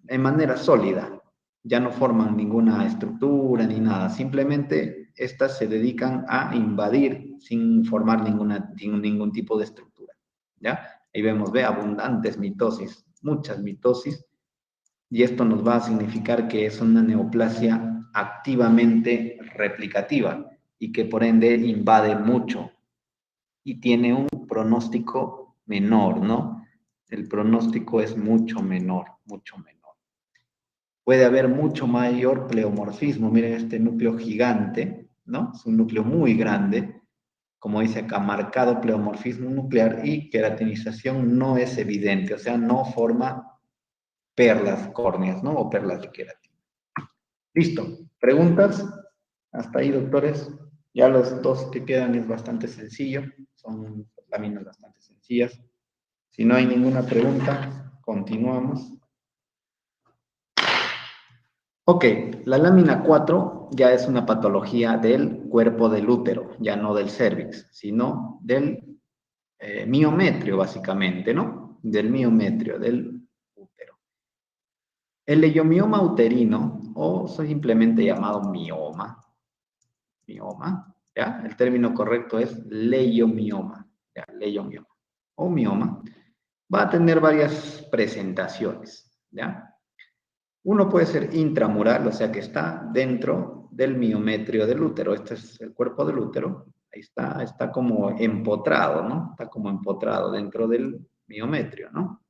S1: en manera sólida, ya no forman ninguna estructura ni nada, simplemente estas se dedican a invadir sin formar ningún tipo de estructura, ¿ya? Ahí vemos, ve, abundantes mitosis, muchas mitosis, y esto nos va a significar que es una neoplasia activamente replicativa y que por ende invade mucho y tiene un pronóstico menor, ¿no? El pronóstico es mucho menor, mucho menor. Puede haber mucho mayor pleomorfismo. Miren este núcleo gigante, ¿no? Es un núcleo muy grande, como dice acá, marcado pleomorfismo nuclear y queratinización no es evidente, o sea, no forma perlas córneas, ¿no? O perlas de queratina. Listo. ¿Preguntas? Hasta ahí, doctores. Ya los dos que quedan es bastante sencillo, son láminas bastante sencillas. Si no hay ninguna pregunta, continuamos. Ok, la lámina 4 ya es una patología del cuerpo del útero, ya no del cérvix, sino del miometrio, básicamente, ¿no? Del miometrio, del útero. El leiomioma uterino, o simplemente llamado mioma, ¿ya? El término correcto es leiomioma, ¿ya? Leiomioma, o mioma, va a tener varias presentaciones, ¿ya? Uno puede ser intramural, o sea que está dentro del miometrio del útero. Este es el cuerpo del útero. Ahí está como empotrado, ¿no? Está como empotrado dentro del miometrio, ¿no?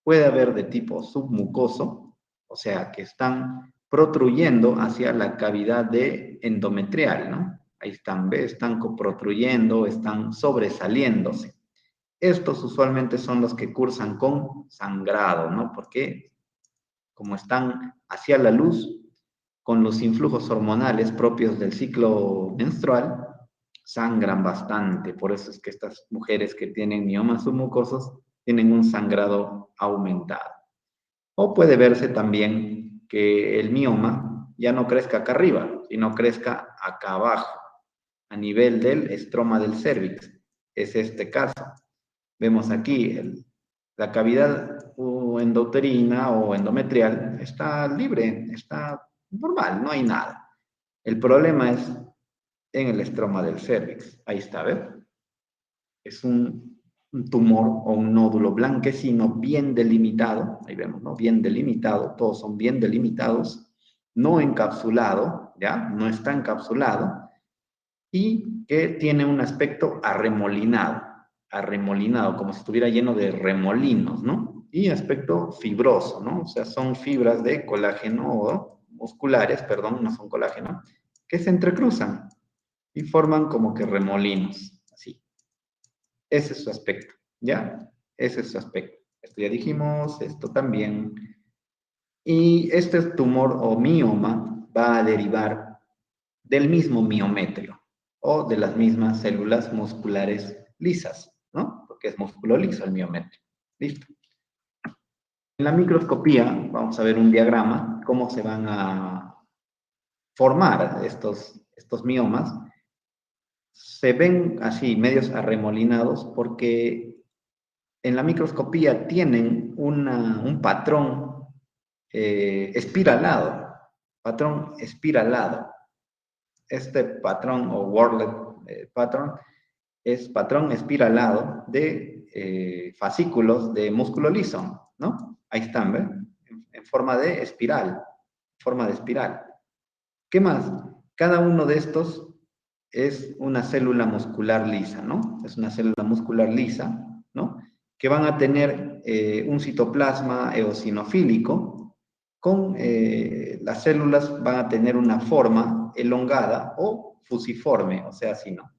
S1: Puede haber de tipo submucoso, o sea que están protruyendo hacia la cavidad de endometrial, ¿no? Ahí están, ¿ves? Están protruyendo, están sobresaliéndose. Estos usualmente son los que cursan con sangrado, ¿no? Porque como están hacia la luz, con los influjos hormonales propios del ciclo menstrual, sangran bastante. Por eso es que estas mujeres que tienen miomas submucosos tienen un sangrado aumentado. O puede verse también que el mioma ya no crezca acá arriba, sino crezca acá abajo, a nivel del estroma del cérvix. Es este caso. Vemos aquí la cavidad endouterina o endometrial está libre, está normal, no hay nada. El problema es en el estroma del cérvix. Ahí está, ¿ves? Es un tumor o un nódulo blanquecino bien delimitado. Ahí vemos, ¿no? Bien delimitado, todos son bien delimitados, no encapsulado, ¿ya? No está encapsulado y que tiene un aspecto arremolinado, como si estuviera lleno de remolinos, ¿no? Y aspecto fibroso, ¿no? O sea, son fibras de colágeno o musculares, perdón, no son colágeno, que se entrecruzan y forman como que remolinos, así. Ese es su aspecto, ¿ya? Ese es su aspecto. Esto ya dijimos, esto también. Y este tumor o mioma va a derivar del mismo miometrio o de las mismas células musculares lisas, ¿no? Porque es músculo liso el miometrio. Listo. En la microscopía vamos a ver un diagrama, cómo se van a formar estos miomas. Se ven así, medios arremolinados, porque en la microscopía tienen un patrón espiralado, Este patrón o Worley pattern es patrón espiralado de fascículos de músculo liso, ¿no? Ahí están, ¿ven? En forma de espiral, ¿Qué más? Cada uno de estos es una célula muscular lisa, ¿no? Es una célula muscular lisa, ¿no? Que van a tener un citoplasma eosinofílico con las células van a tener una forma elongada o fusiforme, o sea, así, ¿no?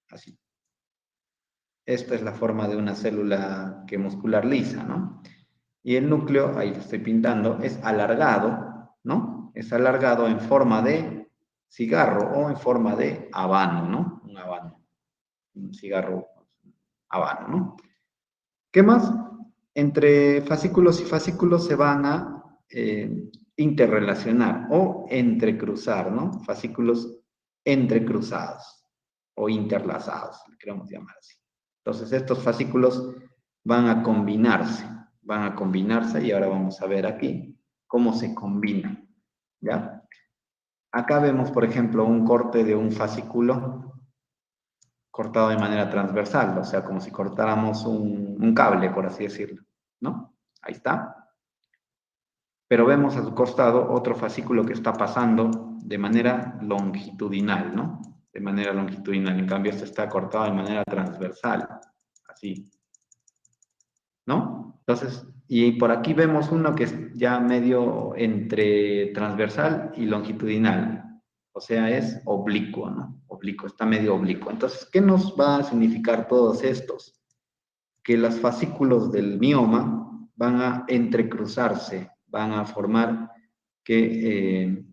S1: Así. Esta es la forma de una célula que muscular lisa, ¿no? Y el núcleo, ahí lo estoy pintando, es alargado, ¿no? Es alargado en forma de cigarro o en forma de habano, ¿no? Un habano, un cigarro habano, ¿no? ¿Qué más? Entre fascículos y fascículos se van a interrelacionar o entrecruzar, ¿no? Fascículos entrecruzados o interlazados, le queremos llamar así. Entonces, estos fascículos van a combinarse y ahora vamos a ver aquí cómo se combinan, ¿ya? Acá vemos, por ejemplo, un corte de un fascículo cortado de manera transversal, o sea, como si cortáramos un cable, por así decirlo, ¿no? Ahí está. Pero vemos a su costado otro fascículo que está pasando de manera longitudinal, ¿no? De manera longitudinal. En cambio, este está cortado de manera transversal, así, ¿no? Entonces, y por aquí vemos uno que es ya medio entre transversal y longitudinal. O sea, es oblicuo, ¿no? Oblicuo, está medio oblicuo. Entonces, ¿qué nos va a significar todos estos? Que los fascículos del mioma van a entrecruzarse, van a formar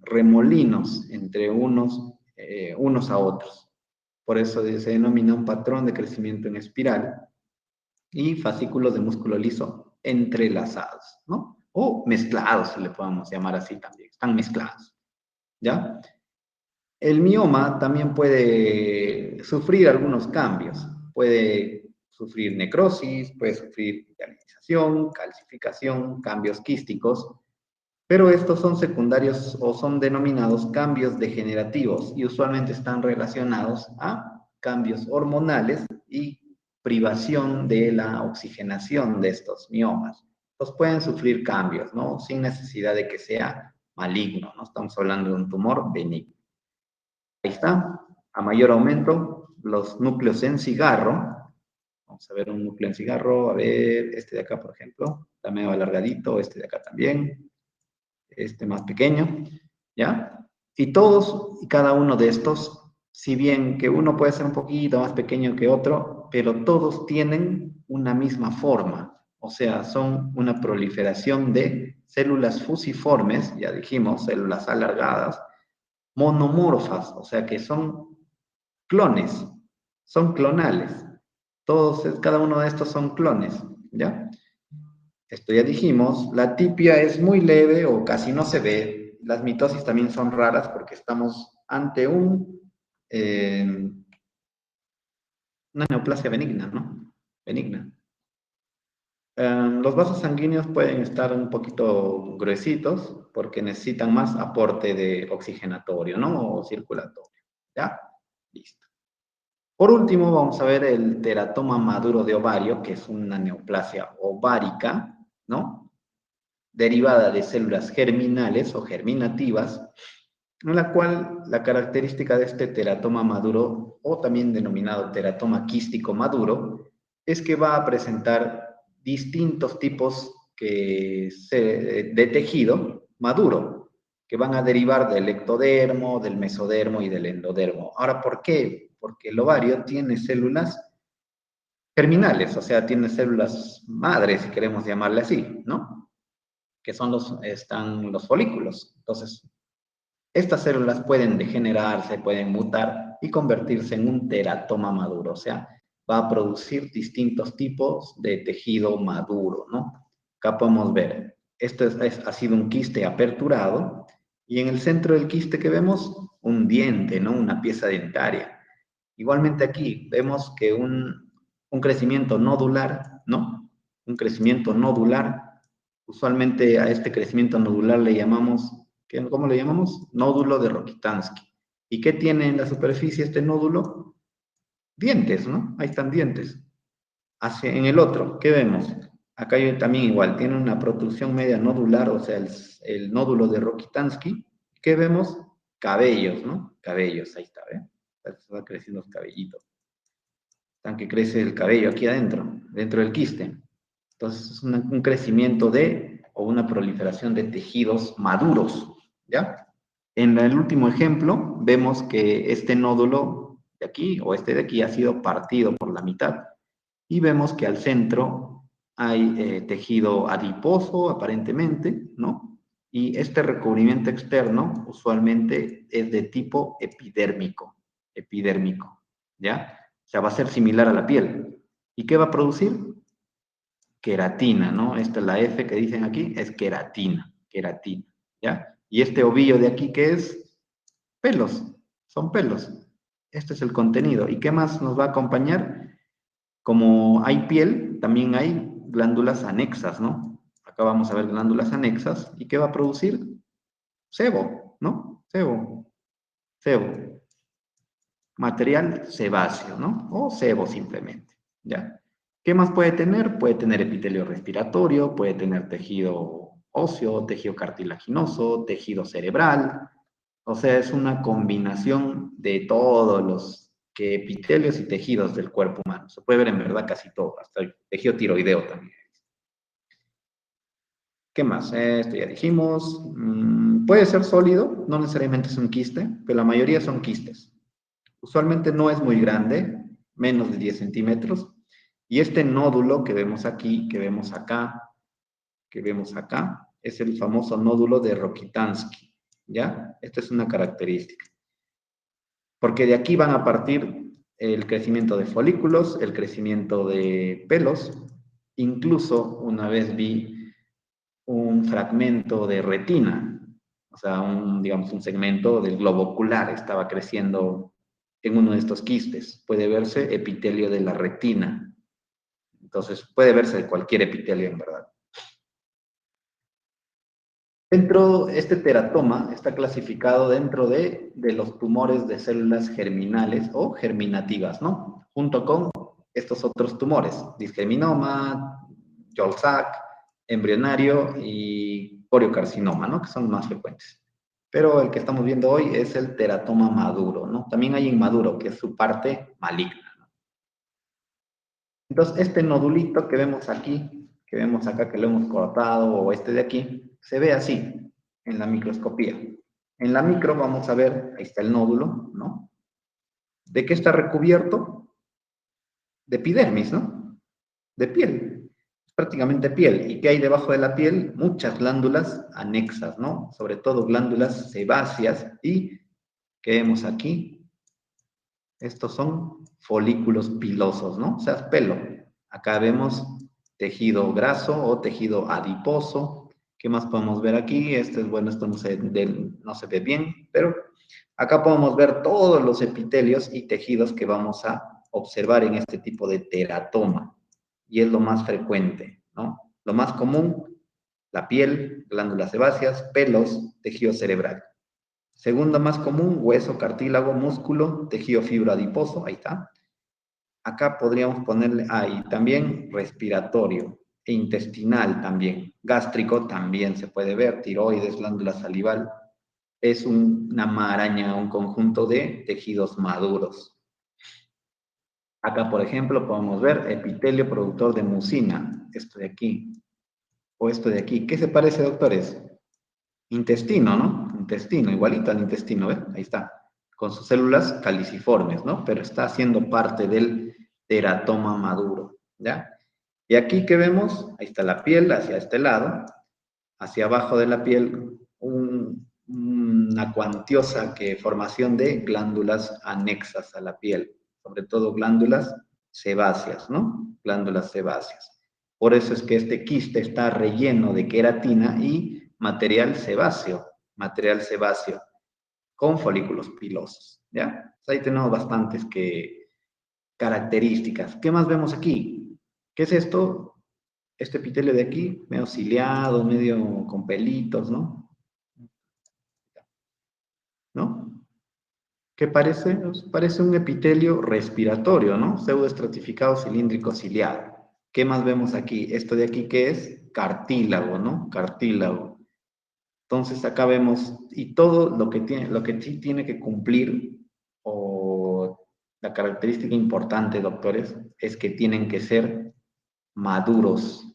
S1: remolinos entre unos a otros. Por eso se denomina un patrón de crecimiento en espiral y fascículos de músculo liso entrelazados, ¿no? O mezclados, si le podemos llamar así también, están mezclados, ¿ya? El mioma también puede sufrir algunos cambios, puede sufrir necrosis, puede sufrir mineralización, calcificación, cambios quísticos, pero estos son secundarios o son denominados cambios degenerativos y usualmente están relacionados a cambios hormonales y privación de la oxigenación de estos miomas. Entonces pueden sufrir cambios, ¿no? Sin necesidad de que sea maligno, ¿no? Estamos hablando de un tumor benigno. Ahí está, a mayor aumento, los núcleos en cigarro. Vamos a ver un núcleo en cigarro, a ver, este de acá, por ejemplo, está medio alargadito, este de acá también, este más pequeño, ¿ya? Y todos y cada uno de estos, si bien que uno puede ser un poquito más pequeño que otro, pero todos tienen una misma forma, o sea, son una proliferación de células fusiformes, ya dijimos, células alargadas, monomorfas, o sea que son clones, son clonales. Todos, cada uno de estos son clones, ¿ya? Esto ya dijimos, la tipia es muy leve o casi no se ve. Las mitosis también son raras porque estamos ante una neoplasia benigna, ¿no? Benigna. Los vasos sanguíneos pueden estar un poquito gruesitos porque necesitan más aporte de oxigenatorio, ¿no? O circulatorio, ¿ya? Listo. Por último, vamos a ver el teratoma maduro de ovario, que es una neoplasia ovárica, ¿no? Derivada de células germinales o germinativas, en la cual la característica de este teratoma maduro, o también denominado teratoma quístico maduro, es que va a presentar distintos tipos de tejido maduro, que van a derivar del ectodermo, del mesodermo y del endodermo. Ahora, ¿por qué? Porque el ovario tiene células germinales, o sea, tiene células madres, si queremos llamarle así, ¿no? Que están los folículos. Entonces, estas células pueden degenerarse, pueden mutar y convertirse en un teratoma maduro, o sea, va a producir distintos tipos de tejido maduro, ¿no? Acá podemos ver, esto ha sido un quiste aperturado y en el centro del quiste que vemos, un diente, ¿no? Una pieza dentaria. Igualmente aquí vemos que un crecimiento nodular, ¿no? Un crecimiento nodular, usualmente a este crecimiento nodular le llamamos, ¿cómo le llamamos? Nódulo de Rokitansky. ¿Y qué tiene en la superficie este nódulo? Dientes, ¿no? Ahí están dientes. En el otro, ¿qué vemos? Acá también igual, tiene una protrusión media nodular, o sea, el nódulo de Rokitansky. ¿Qué vemos? Cabellos, ¿no? Cabellos, ahí está, ¿ve? Están creciendo los cabellitos. Están que crece el cabello aquí adentro, dentro del quiste. Entonces, es un crecimiento o una proliferación de tejidos maduros, ¿ya? En el último ejemplo, vemos que este nódulo de aquí, o este de aquí, ha sido partido por la mitad. Y vemos que al centro hay tejido adiposo, aparentemente, ¿no? Y este recubrimiento externo usualmente es de tipo epidérmico, ¿ya? O sea, va a ser similar a la piel. ¿Y qué va a producir? Queratina, ¿no? Esta es la F que dicen aquí, es queratina, ¿ya? Y este ovillo de aquí, ¿qué es? Pelos, son pelos. Este es el contenido. ¿Y qué más nos va a acompañar? Como hay piel, también hay glándulas anexas, ¿no? Acá Acá vamos a ver glándulas anexas. ¿Y qué va a producir? Sebo, ¿no? Sebo. Material sebáceo, ¿no? O sebo simplemente, ¿ya? ¿Qué más puede tener? Puede tener epitelio respiratorio, puede tener tejido óseo, tejido cartilaginoso, tejido cerebral. O sea, es una combinación de todos los epitelios y tejidos del cuerpo humano. Se puede ver en verdad casi todo, hasta el tejido tiroideo también. ¿Qué más? Esto ya dijimos. Puede ser sólido, no necesariamente es un quiste, pero la mayoría son quistes. Usualmente no es muy grande, menos de 10 centímetros. Y este nódulo que vemos aquí, que vemos acá, es el famoso nódulo de Rokitansky, ¿ya? Esta es una característica. Porque de aquí van a partir el crecimiento de folículos, el crecimiento de pelos. Incluso una vez vi un fragmento de retina, o sea, digamos, un segmento del globo ocular estaba creciendo en uno de estos quistes. Puede verse epitelio de la retina. Entonces, puede verse de cualquier epitelio en verdad. Este teratoma está clasificado dentro de los tumores de células germinales o germinativas, ¿no? Junto con estos otros tumores, disgerminoma, Jolsack, embrionario y coriocarcinoma, ¿no? Que son más frecuentes. Pero el que estamos viendo hoy es el teratoma maduro, ¿no? También hay inmaduro, que es su parte maligna, ¿no? Entonces, este nodulito que vemos aquí, que vemos acá que lo hemos cortado, o este de aquí, se ve así en la microscopía. En la micro vamos a ver, ahí está el nódulo, ¿no? ¿De qué está recubierto? De epidermis, ¿no? De piel. Es prácticamente piel. ¿Y qué hay debajo de la piel? Muchas glándulas anexas, ¿no? Sobre todo glándulas sebáceas. ¿Y qué vemos aquí? Estos son folículos pilosos, ¿no? O sea, es pelo. Acá vemos tejido graso o tejido adiposo. ¿Qué más podemos ver aquí? Este es bueno, esto no se ve bien, pero acá podemos ver todos los epitelios y tejidos que vamos a observar en este tipo de teratoma. Y es lo más frecuente, ¿no? Lo más común, la piel, glándulas sebáceas, pelos, tejido cerebral. Segundo más común, hueso, cartílago, músculo, tejido fibra adiposo, ahí está. Acá podríamos ponerle, ahí también respiratorio e intestinal también. Gástrico también se puede ver, tiroides, glándula salival. Es una maraña, un conjunto de tejidos maduros. Acá, por ejemplo, podemos ver epitelio productor de mucina, esto de aquí, o esto de aquí. ¿Qué se parece, doctores? Intestino, ¿no? Intestino, igualito al intestino, ¿ves? Ahí está, con sus células caliciformes, ¿no? Pero está haciendo parte del teratoma maduro, ¿ya? Y aquí, ¿qué vemos? Ahí está la piel hacia este lado, hacia abajo de la piel, una cuantiosa formación de glándulas anexas a la piel, sobre todo glándulas sebáceas, ¿no? Glándulas sebáceas. Por eso es que este quiste está relleno de queratina y material sebáceo, con folículos pilosos, ¿ya? Ahí tenemos bastantes características. ¿Qué más vemos aquí? ¿Qué es esto? Este epitelio de aquí, medio ciliado, medio con pelitos, ¿no? ¿No? ¿Qué parece? Parece un epitelio respiratorio, ¿no? Pseudoestratificado cilíndrico ciliado. ¿Qué más vemos aquí? Esto de aquí, ¿qué es? Cartílago, ¿no? Cartílago. Entonces acá vemos, y todo lo que sí tiene que cumplir, o la característica importante, doctores, es que tienen que ser maduros.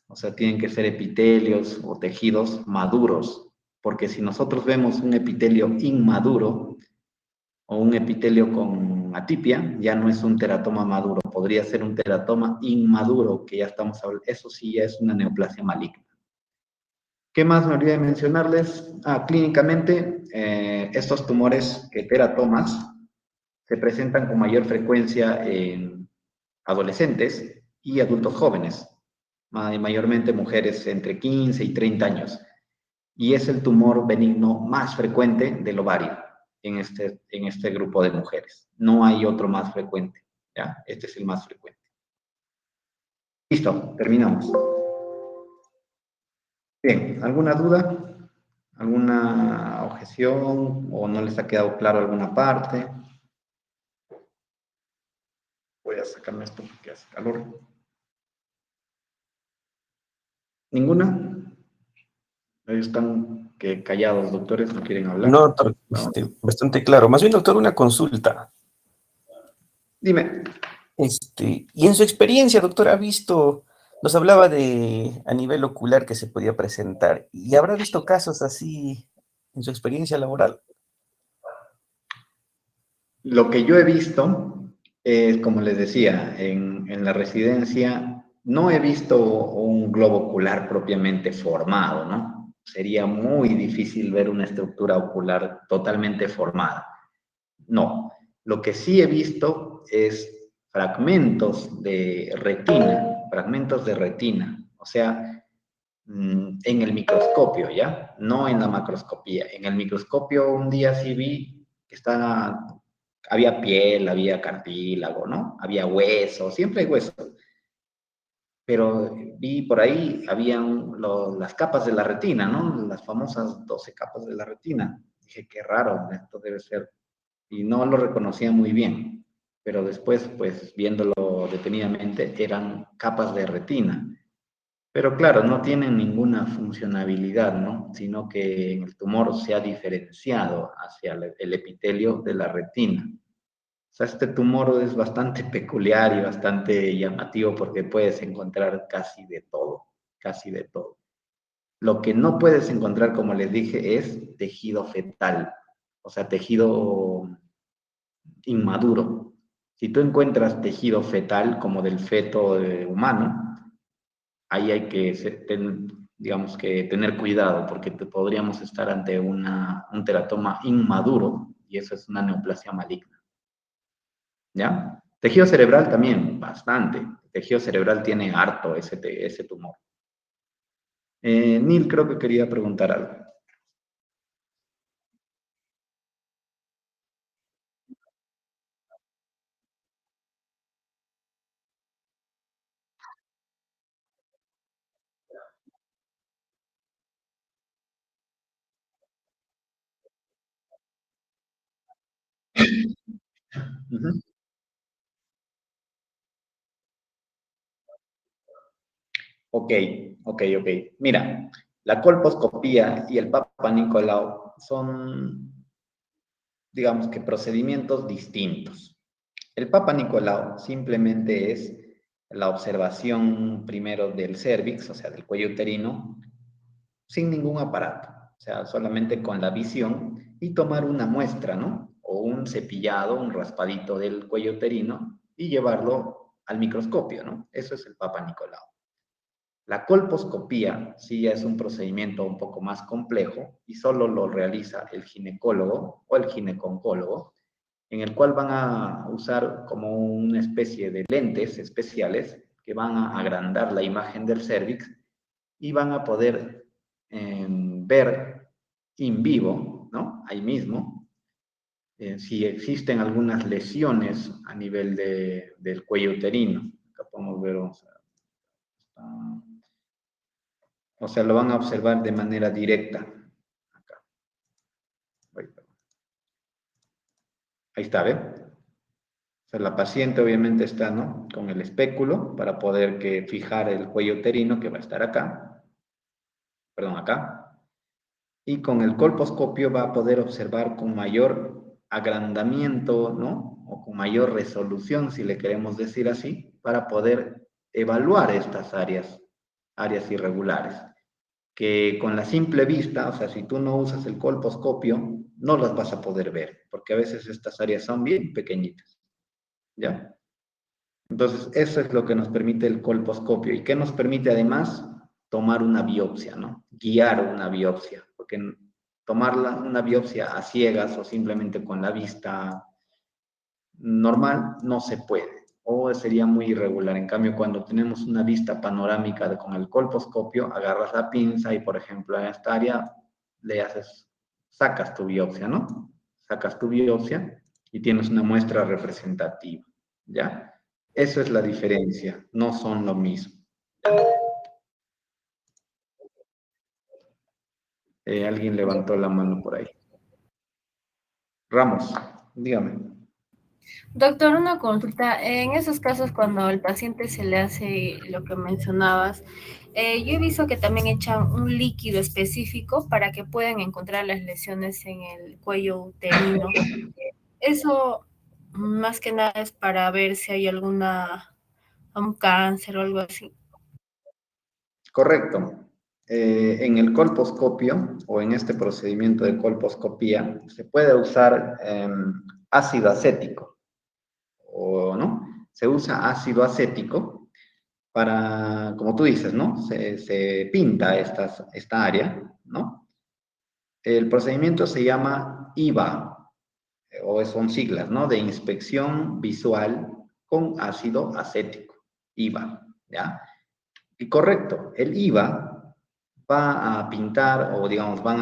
S1: O sea, tienen que ser epitelios o tejidos maduros. Porque si nosotros vemos un epitelio inmaduro, o un epitelio con atipia, ya no es un teratoma maduro, podría ser un teratoma inmaduro, que ya estamos hablando, eso sí ya es una neoplasia maligna. ¿Qué más me olvidé de mencionarles? Clínicamente, estos tumores que teratomas se presentan con mayor frecuencia en adolescentes y adultos jóvenes, mayormente mujeres entre 15 y 30 años, y es el tumor benigno más frecuente del ovario en este grupo de mujeres. No hay otro más frecuente, ¿ya? Este es el más frecuente. Listo, terminamos. Bien, ¿alguna duda? ¿Alguna objeción o no les ha quedado claro alguna parte? Voy a sacarme esto porque hace calor. ¿Ninguna? Ellos están callados, doctores, no quieren
S3: No,
S1: hablar.
S3: doctor, bastante claro. Más bien, doctor, una consulta.
S1: Dime.
S3: Y en su experiencia, doctor, ha visto, nos hablaba de a nivel ocular que se podía presentar, y habrá visto casos así en su experiencia laboral.
S1: Lo que yo he visto es, como les decía, en la residencia no he visto un globo ocular propiamente formado, ¿no? Sería muy difícil ver una estructura ocular totalmente formada. No, lo que sí he visto es fragmentos de retina, o sea, en el microscopio, ¿ya? No en la macroscopía. En el microscopio un día sí vi que había piel, había cartílago, ¿no? Había hueso, siempre hay hueso. Pero vi por ahí, habían las capas de la retina, ¿no? Las famosas 12 capas de la retina. Dije, qué raro, esto debe ser. Y no lo reconocía muy bien. Pero después, pues viéndolo detenidamente, eran capas de retina. Pero claro, no tienen ninguna funcionalidad, ¿no? Sino que el tumor se ha diferenciado hacia el epitelio de la retina. O sea, este tumor es bastante peculiar y bastante llamativo porque puedes encontrar casi de todo, casi de todo. Lo que no puedes encontrar, como les dije, es tejido fetal, o sea, tejido inmaduro. Si tú encuentras tejido fetal, como del feto humano, ahí hay que, digamos que, tener cuidado porque podríamos estar ante un teratoma inmaduro y eso es una neoplasia maligna. ¿Ya? Tejido cerebral también, bastante. El tejido cerebral tiene harto ese tumor. Neil creo que quería preguntar algo. Ujú. Ok, ok. Mira, la colposcopía y el Papa Nicolau son, digamos que, procedimientos distintos. El Papa Nicolau simplemente es la observación primero del cérvix, o sea, del cuello uterino, sin ningún aparato, o sea, solamente con la visión y tomar una muestra, ¿no? O un cepillado, un raspadito del cuello uterino y llevarlo al microscopio, ¿no? Eso es el Papa Nicolau. La colposcopía sí ya es un procedimiento un poco más complejo y solo lo realiza el ginecólogo o el gineconcólogo, en el cual van a usar como una especie de lentes especiales que van a agrandar la imagen del cérvix y van a poder ver in vivo, ¿no? Ahí mismo, si existen algunas lesiones a nivel del cuello uterino. Acá podemos ver, o sea, lo van a observar de manera directa. Acá. Ahí está, ¿ve? O sea, la paciente obviamente está, ¿no? Con el espéculo para poder fijar el cuello uterino que va a estar acá, perdón, acá. Y con el colposcopio va a poder observar con mayor agrandamiento, ¿no? O con mayor resolución, si le queremos decir así, para poder evaluar estas áreas irregulares, que con la simple vista, o sea, si tú no usas el colposcopio, no las vas a poder ver, porque a veces estas áreas son bien pequeñitas, ¿ya? Entonces, eso es lo que nos permite el colposcopio y que nos permite además tomar una biopsia, ¿no? Guiar una biopsia, porque tomar una biopsia a ciegas o simplemente con la vista normal no se puede o sería muy irregular. En cambio, cuando tenemos una vista panorámica con el colposcopio, agarras la pinza y, por ejemplo, en esta área sacas tu biopsia, ¿no? Sacas tu biopsia y tienes una muestra representativa, ¿ya? Eso es la diferencia, no son lo mismo. Alguien levantó la mano por ahí. Ramos, dígame.
S4: Doctor, una consulta. En esos casos, cuando al paciente se le hace lo que mencionabas, yo he visto que también echan un líquido específico para que puedan encontrar las lesiones en el cuello uterino. Eso, más que nada, es para ver si hay un cáncer o algo así.
S1: Correcto. En el colposcopio o en este procedimiento de colposcopía se puede usar ácido acético o no. Se usa ácido acético para, como tú dices, ¿no? Se pinta esta área, ¿no? El procedimiento se llama IVA, o son siglas, ¿no? De inspección visual con ácido acético, IVA, ¿ya? Y correcto, el IVA va a pintar o digamos van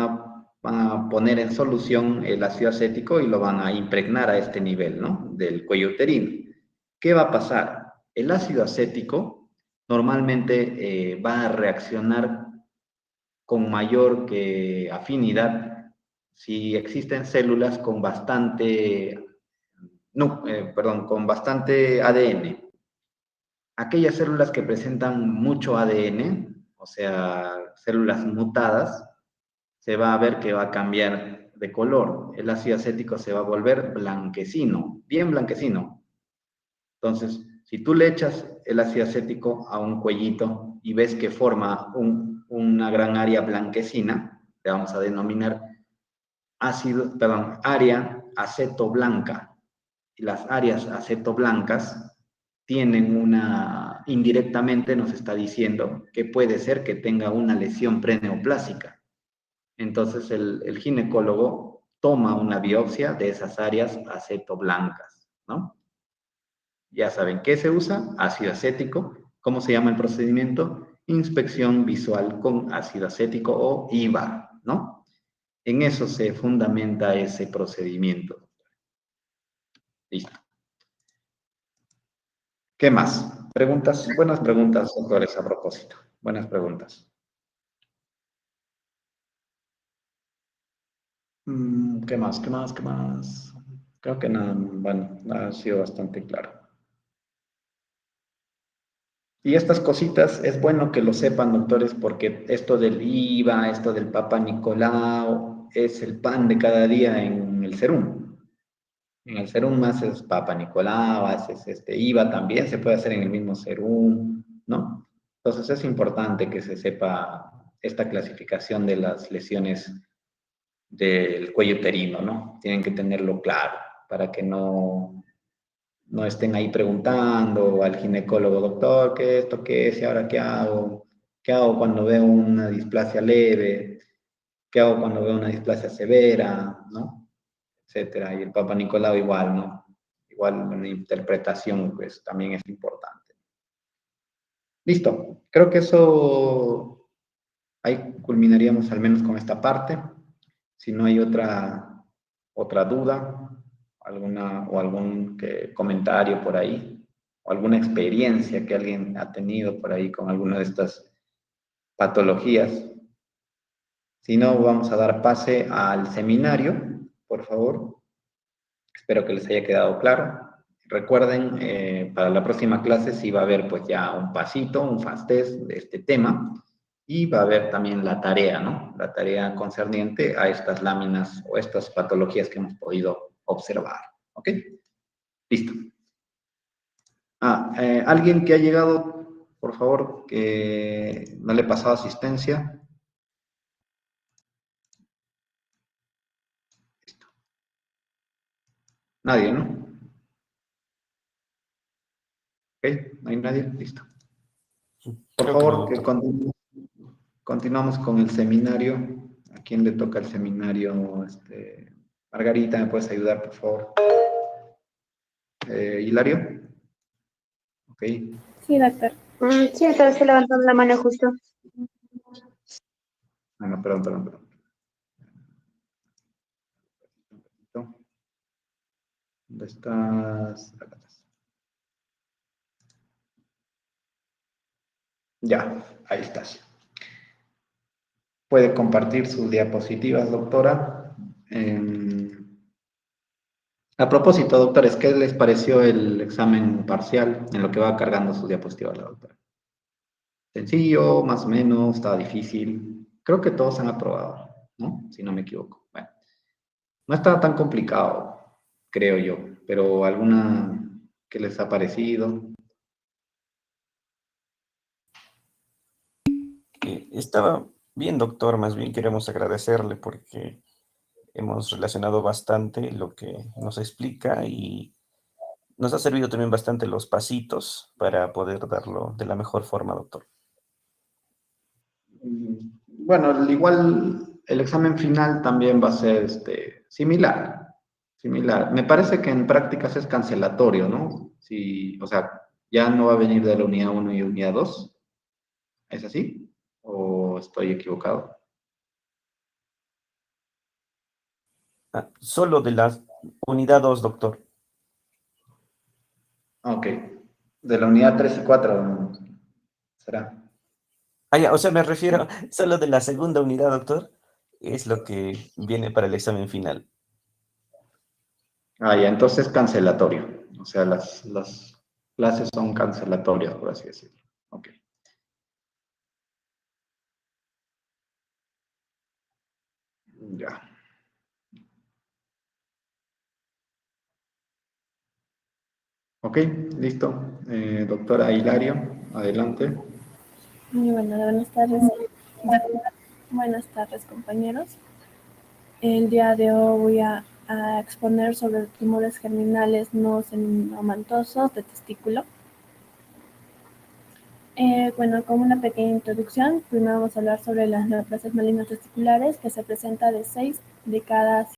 S1: a poner en solución el ácido acético y lo van a impregnar a este nivel, ¿no? Del cuello uterino. ¿Qué va a pasar? El ácido acético normalmente va a reaccionar con mayor afinidad si existen células con bastante, no, perdón, con bastante ADN. Aquellas células que presentan mucho ADN, o sea, células mutadas, se va a ver que va a cambiar de color. El ácido acético se va a volver blanquecino, bien blanquecino. Entonces, si tú le echas el ácido acético a un cuellito y ves que forma una gran área blanquecina, le vamos a denominar área acetoblanca. Y las áreas acetoblancas tienen indirectamente nos está diciendo que puede ser que tenga una lesión preneoplásica. Entonces el ginecólogo toma una biopsia de esas áreas acetoblancas, ¿no? Ya saben, ¿qué se usa? Ácido acético. ¿Cómo se llama el procedimiento? Inspección visual con ácido acético o IVA, ¿no? En eso se fundamenta ese procedimiento. Listo. ¿Qué más? ¿Preguntas? Buenas preguntas, doctores, a propósito. Buenas preguntas. ¿Qué más? ¿Qué más? ¿Qué más? Creo que nada, bueno, ha sido bastante claro. Y estas cositas es bueno que lo sepan, doctores, porque esto del IVA, esto del Papa Nicolau, es el pan de cada día en el serum. En el serum haces Papa Nicolau, haces IVA también, se puede hacer en el mismo serum, ¿no? Entonces es importante que se sepa esta clasificación de las lesiones del cuello uterino, ¿no? Tienen que tenerlo claro para que no estén ahí preguntando al ginecólogo, doctor, ¿qué es esto? ¿Qué es? ¿Y ahora qué hago? ¿Qué hago cuando veo una displasia leve? ¿Qué hago cuando veo una displasia severa? ¿No? Etcétera. Y el Papa Nicolau igual, ¿no? Igual una interpretación, pues, también es importante. Listo. Creo que eso, ahí culminaríamos al menos con esta parte. Si no hay otra duda, algún comentario por ahí, o alguna experiencia que alguien ha tenido por ahí con alguna de estas patologías. Si no, vamos a dar pase al seminario, por favor. Espero que les haya quedado claro. Recuerden, para la próxima clase sí va a haber pues ya un pasito, un fast test de este tema y va a haber también la tarea, ¿no? La tarea concerniente a estas láminas o estas patologías que hemos podido observar, ¿ok? Listo. ¿Alguien que ha llegado, por favor, que no le he pasado asistencia? Listo. Nadie, ¿no? ¿Ok? ¿No hay nadie? Listo. Por
S3: Creo que no,
S1: favor, que
S3: doctor.
S1: continuamos con el seminario. ¿A quién le toca el seminario? Margarita, ¿me puedes ayudar, por favor? ¿Hilario? Ok.
S2: Sí, doctor.
S5: Sí, entonces se levantando la mano justo.
S1: No, perdón. ¿Dónde estás? Acá estás. Ya, ahí estás. Puede compartir sus diapositivas, doctora. A propósito, doctores, ¿qué les pareció el examen parcial en lo que va cargando sus diapositivas la doctora? Sencillo, más o menos, estaba difícil. Creo que todos han aprobado, ¿no? Si no me equivoco. Bueno, no estaba tan complicado, creo yo, pero ¿alguna que les ha parecido?
S3: Estaba bien, doctor, más bien queremos agradecerle porque hemos relacionado bastante lo que nos explica y nos ha servido también bastante los pasitos para poder darlo de la mejor forma, doctor.
S1: Bueno, igual el examen final también va a ser similar, similar. Me parece que en prácticas es cancelatorio, ¿no? Sí, o sea, ya no va a venir de la unidad 1 y unidad 2. ¿Es así? ¿O estoy equivocado?
S3: Solo de la unidad 2, doctor.
S1: Ok. De la unidad 3 y 4 será.
S3: Ya, o sea, me refiero solo de la segunda unidad, doctor, es lo que viene para el examen final.
S1: Ah, ya, entonces cancelatorio. O sea, las clases son cancelatorias, por así decirlo. Ok. Ya. Ok, listo. Doctora Hilario, adelante.
S2: Muy buenas tardes. Buenas tardes, compañeros. El día de hoy voy a exponer sobre tumores germinales no seminomentosos de testículo. Bueno, como una pequeña introducción, primero vamos a hablar sobre las neoplasias malignas testiculares, que se presenta de 6 de cada